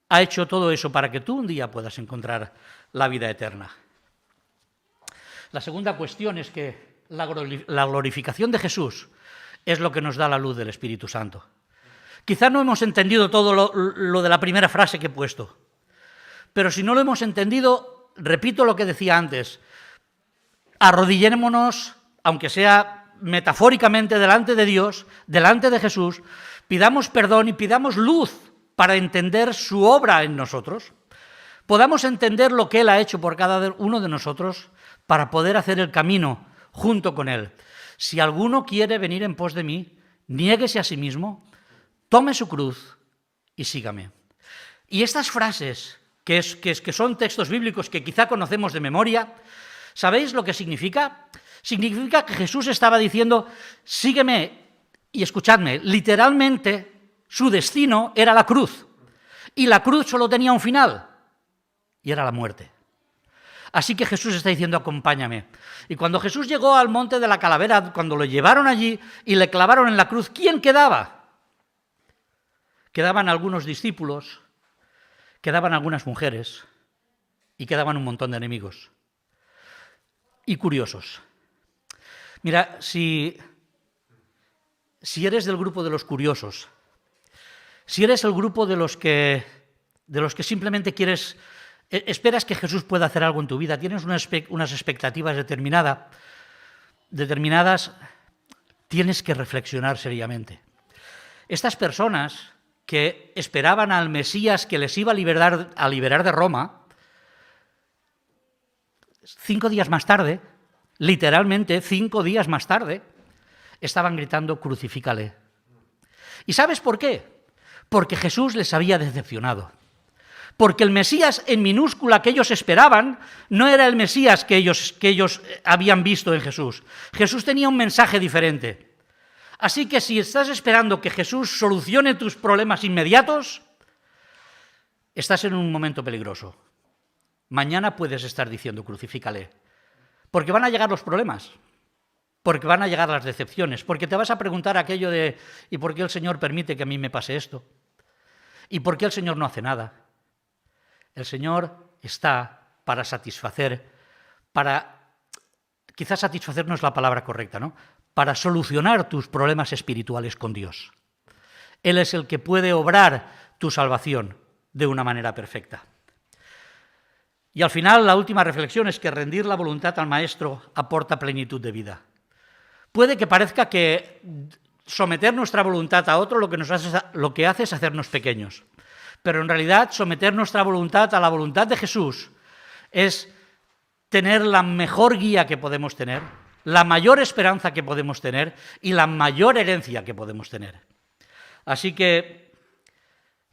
Speaker 6: ha hecho todo eso para que tú un día puedas encontrar la vida eterna. La segunda cuestión es que la glorificación de Jesús es lo que nos da la luz del Espíritu Santo. Quizá no hemos entendido todo lo de la primera frase que he puesto, pero si no lo hemos entendido, repito lo que decía antes, arrodillémonos, aunque sea metafóricamente delante de Dios, delante de Jesús, pidamos perdón y pidamos luz para entender su obra en nosotros, podamos entender lo que Él ha hecho por cada uno de nosotros para poder hacer el camino junto con Él. Si alguno quiere venir en pos de mí, niéguese a sí mismo, tome su cruz y sígame. Y estas frases, que son textos bíblicos que quizá conocemos de memoria, ¿sabéis lo que significa? Significa que Jesús estaba diciendo, sígueme y escuchadme, literalmente su destino era la cruz. Y la cruz solo tenía un final, y era la muerte. Así que Jesús está diciendo, acompáñame. Y cuando Jesús llegó al monte de la calavera, cuando lo llevaron allí y le clavaron en la cruz, ¿quién quedaba? Quedaban algunos discípulos, quedaban algunas mujeres y quedaban un montón de enemigos y curiosos. Mira, si eres del grupo de los curiosos, si eres el grupo de los que simplemente esperas que Jesús pueda hacer algo en tu vida, tienes unas expectativas determinadas, tienes que reflexionar seriamente. Estas personas que esperaban al Mesías que les iba a liberar de Roma, 5 días más tarde, literalmente 5 días más tarde, estaban gritando, crucifícale. ¿Y sabes por qué? Porque Jesús les había decepcionado. Porque el Mesías en minúscula que ellos esperaban no era el Mesías que ellos habían visto en Jesús. Jesús tenía un mensaje diferente. Así que si estás esperando que Jesús solucione tus problemas inmediatos, estás en un momento peligroso. Mañana puedes estar diciendo, crucifícale. Porque van a llegar los problemas, porque van a llegar las decepciones, porque te vas a preguntar aquello de ¿y por qué el Señor permite que a mí me pase esto? ¿Y por qué el Señor no hace nada? El Señor está para satisfacer, quizás satisfacer no es la palabra correcta, ¿no? Para solucionar tus problemas espirituales con Dios. Él es el que puede obrar tu salvación de una manera perfecta. Y al final, la última reflexión es que rendir la voluntad al Maestro aporta plenitud de vida. Puede que parezca que someter nuestra voluntad a otro lo que hace es hacernos pequeños. Pero en realidad someter nuestra voluntad a la voluntad de Jesús es tener la mejor guía que podemos tener, la mayor esperanza que podemos tener y la mayor herencia que podemos tener. Así que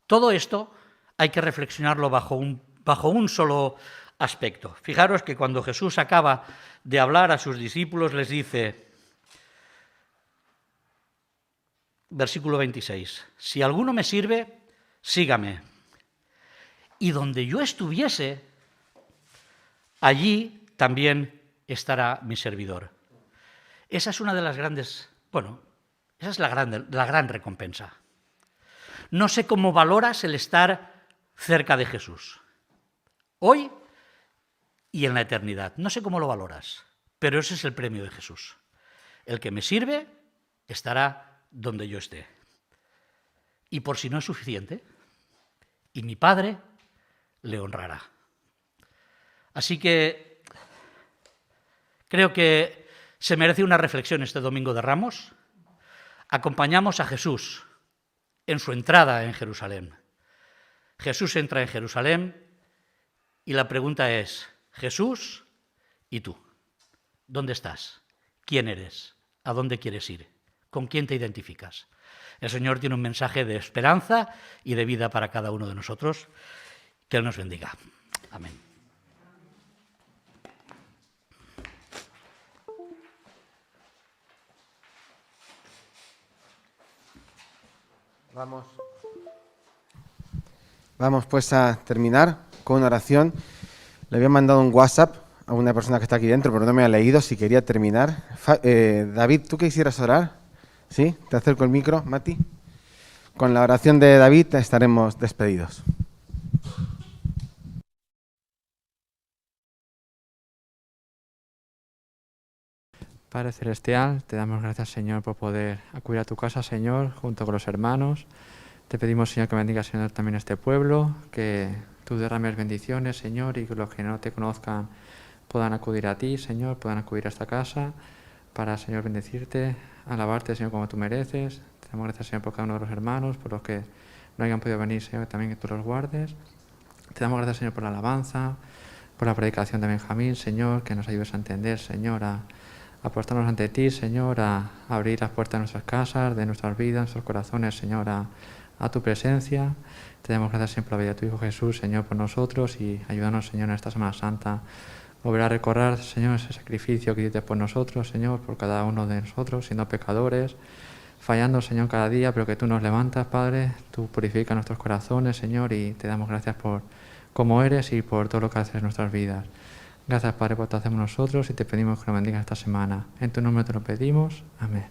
Speaker 6: todo esto hay que reflexionarlo bajo un solo aspecto. Fijaros que cuando Jesús acaba de hablar a sus discípulos les dice, versículo 26, si alguno me sirve, sígame. Y donde yo estuviese, allí también estará mi servidor. Esa es una de las grandes, esa es la gran recompensa. No sé cómo valoras el estar cerca de Jesús. Hoy y en la eternidad. No sé cómo lo valoras, pero ese es el premio de Jesús. El que me sirve estará donde yo esté. Y por si no es suficiente, y mi Padre le honrará. Así que creo que se merece una reflexión este Domingo de Ramos. Acompañamos a Jesús en su entrada en Jerusalén. Jesús entra en Jerusalén y la pregunta es, Jesús, ¿y tú? ¿Dónde estás? ¿Quién eres? ¿A dónde quieres ir? ¿Con quién te identificas? El Señor tiene un mensaje de esperanza y de vida para cada uno de nosotros. Que Él nos bendiga. Amén.
Speaker 1: Vamos pues a terminar con una oración. Le había mandado un WhatsApp a una persona que está aquí dentro, pero no me ha leído si quería terminar. David, ¿tú quisieras orar? ¿Sí? Te acerco el micro, Mati. Con la oración de David estaremos despedidos.
Speaker 7: Padre Celestial, te damos gracias, Señor, por poder acudir a tu casa, Señor, junto con los hermanos. Te pedimos, Señor, que bendiga, Señor, también este pueblo, que tú derrames bendiciones, Señor, y que los que no te conozcan puedan acudir a ti, Señor, puedan acudir a esta casa para, Señor, bendecirte, alabarte, Señor, como tú mereces. Te damos gracias, Señor, por cada uno de los hermanos, por los que no hayan podido venir, Señor, también que tú los guardes. Te damos gracias, Señor, por la alabanza, por la predicación de Benjamín, Señor, que nos ayudes a entender, Señor, a apostarnos ante ti, Señor, a abrir las puertas de nuestras casas, de nuestras vidas, nuestros corazones, Señor, a tu presencia. Te damos gracias siempre por la vida de tu Hijo Jesús, Señor, por nosotros, y ayúdanos, Señor, en esta Semana Santa, volver a recordar, Señor, ese sacrificio que hiciste por nosotros, Señor, por cada uno de nosotros, siendo pecadores, fallando, Señor, cada día, pero que tú nos levantas, Padre, tú purificas nuestros corazones, Señor, y te damos gracias por cómo eres y por todo lo que haces en nuestras vidas. Gracias, Padre, por lo que hacemos nosotros, y te pedimos que nos bendigas esta semana. En tu nombre te lo pedimos. Amén.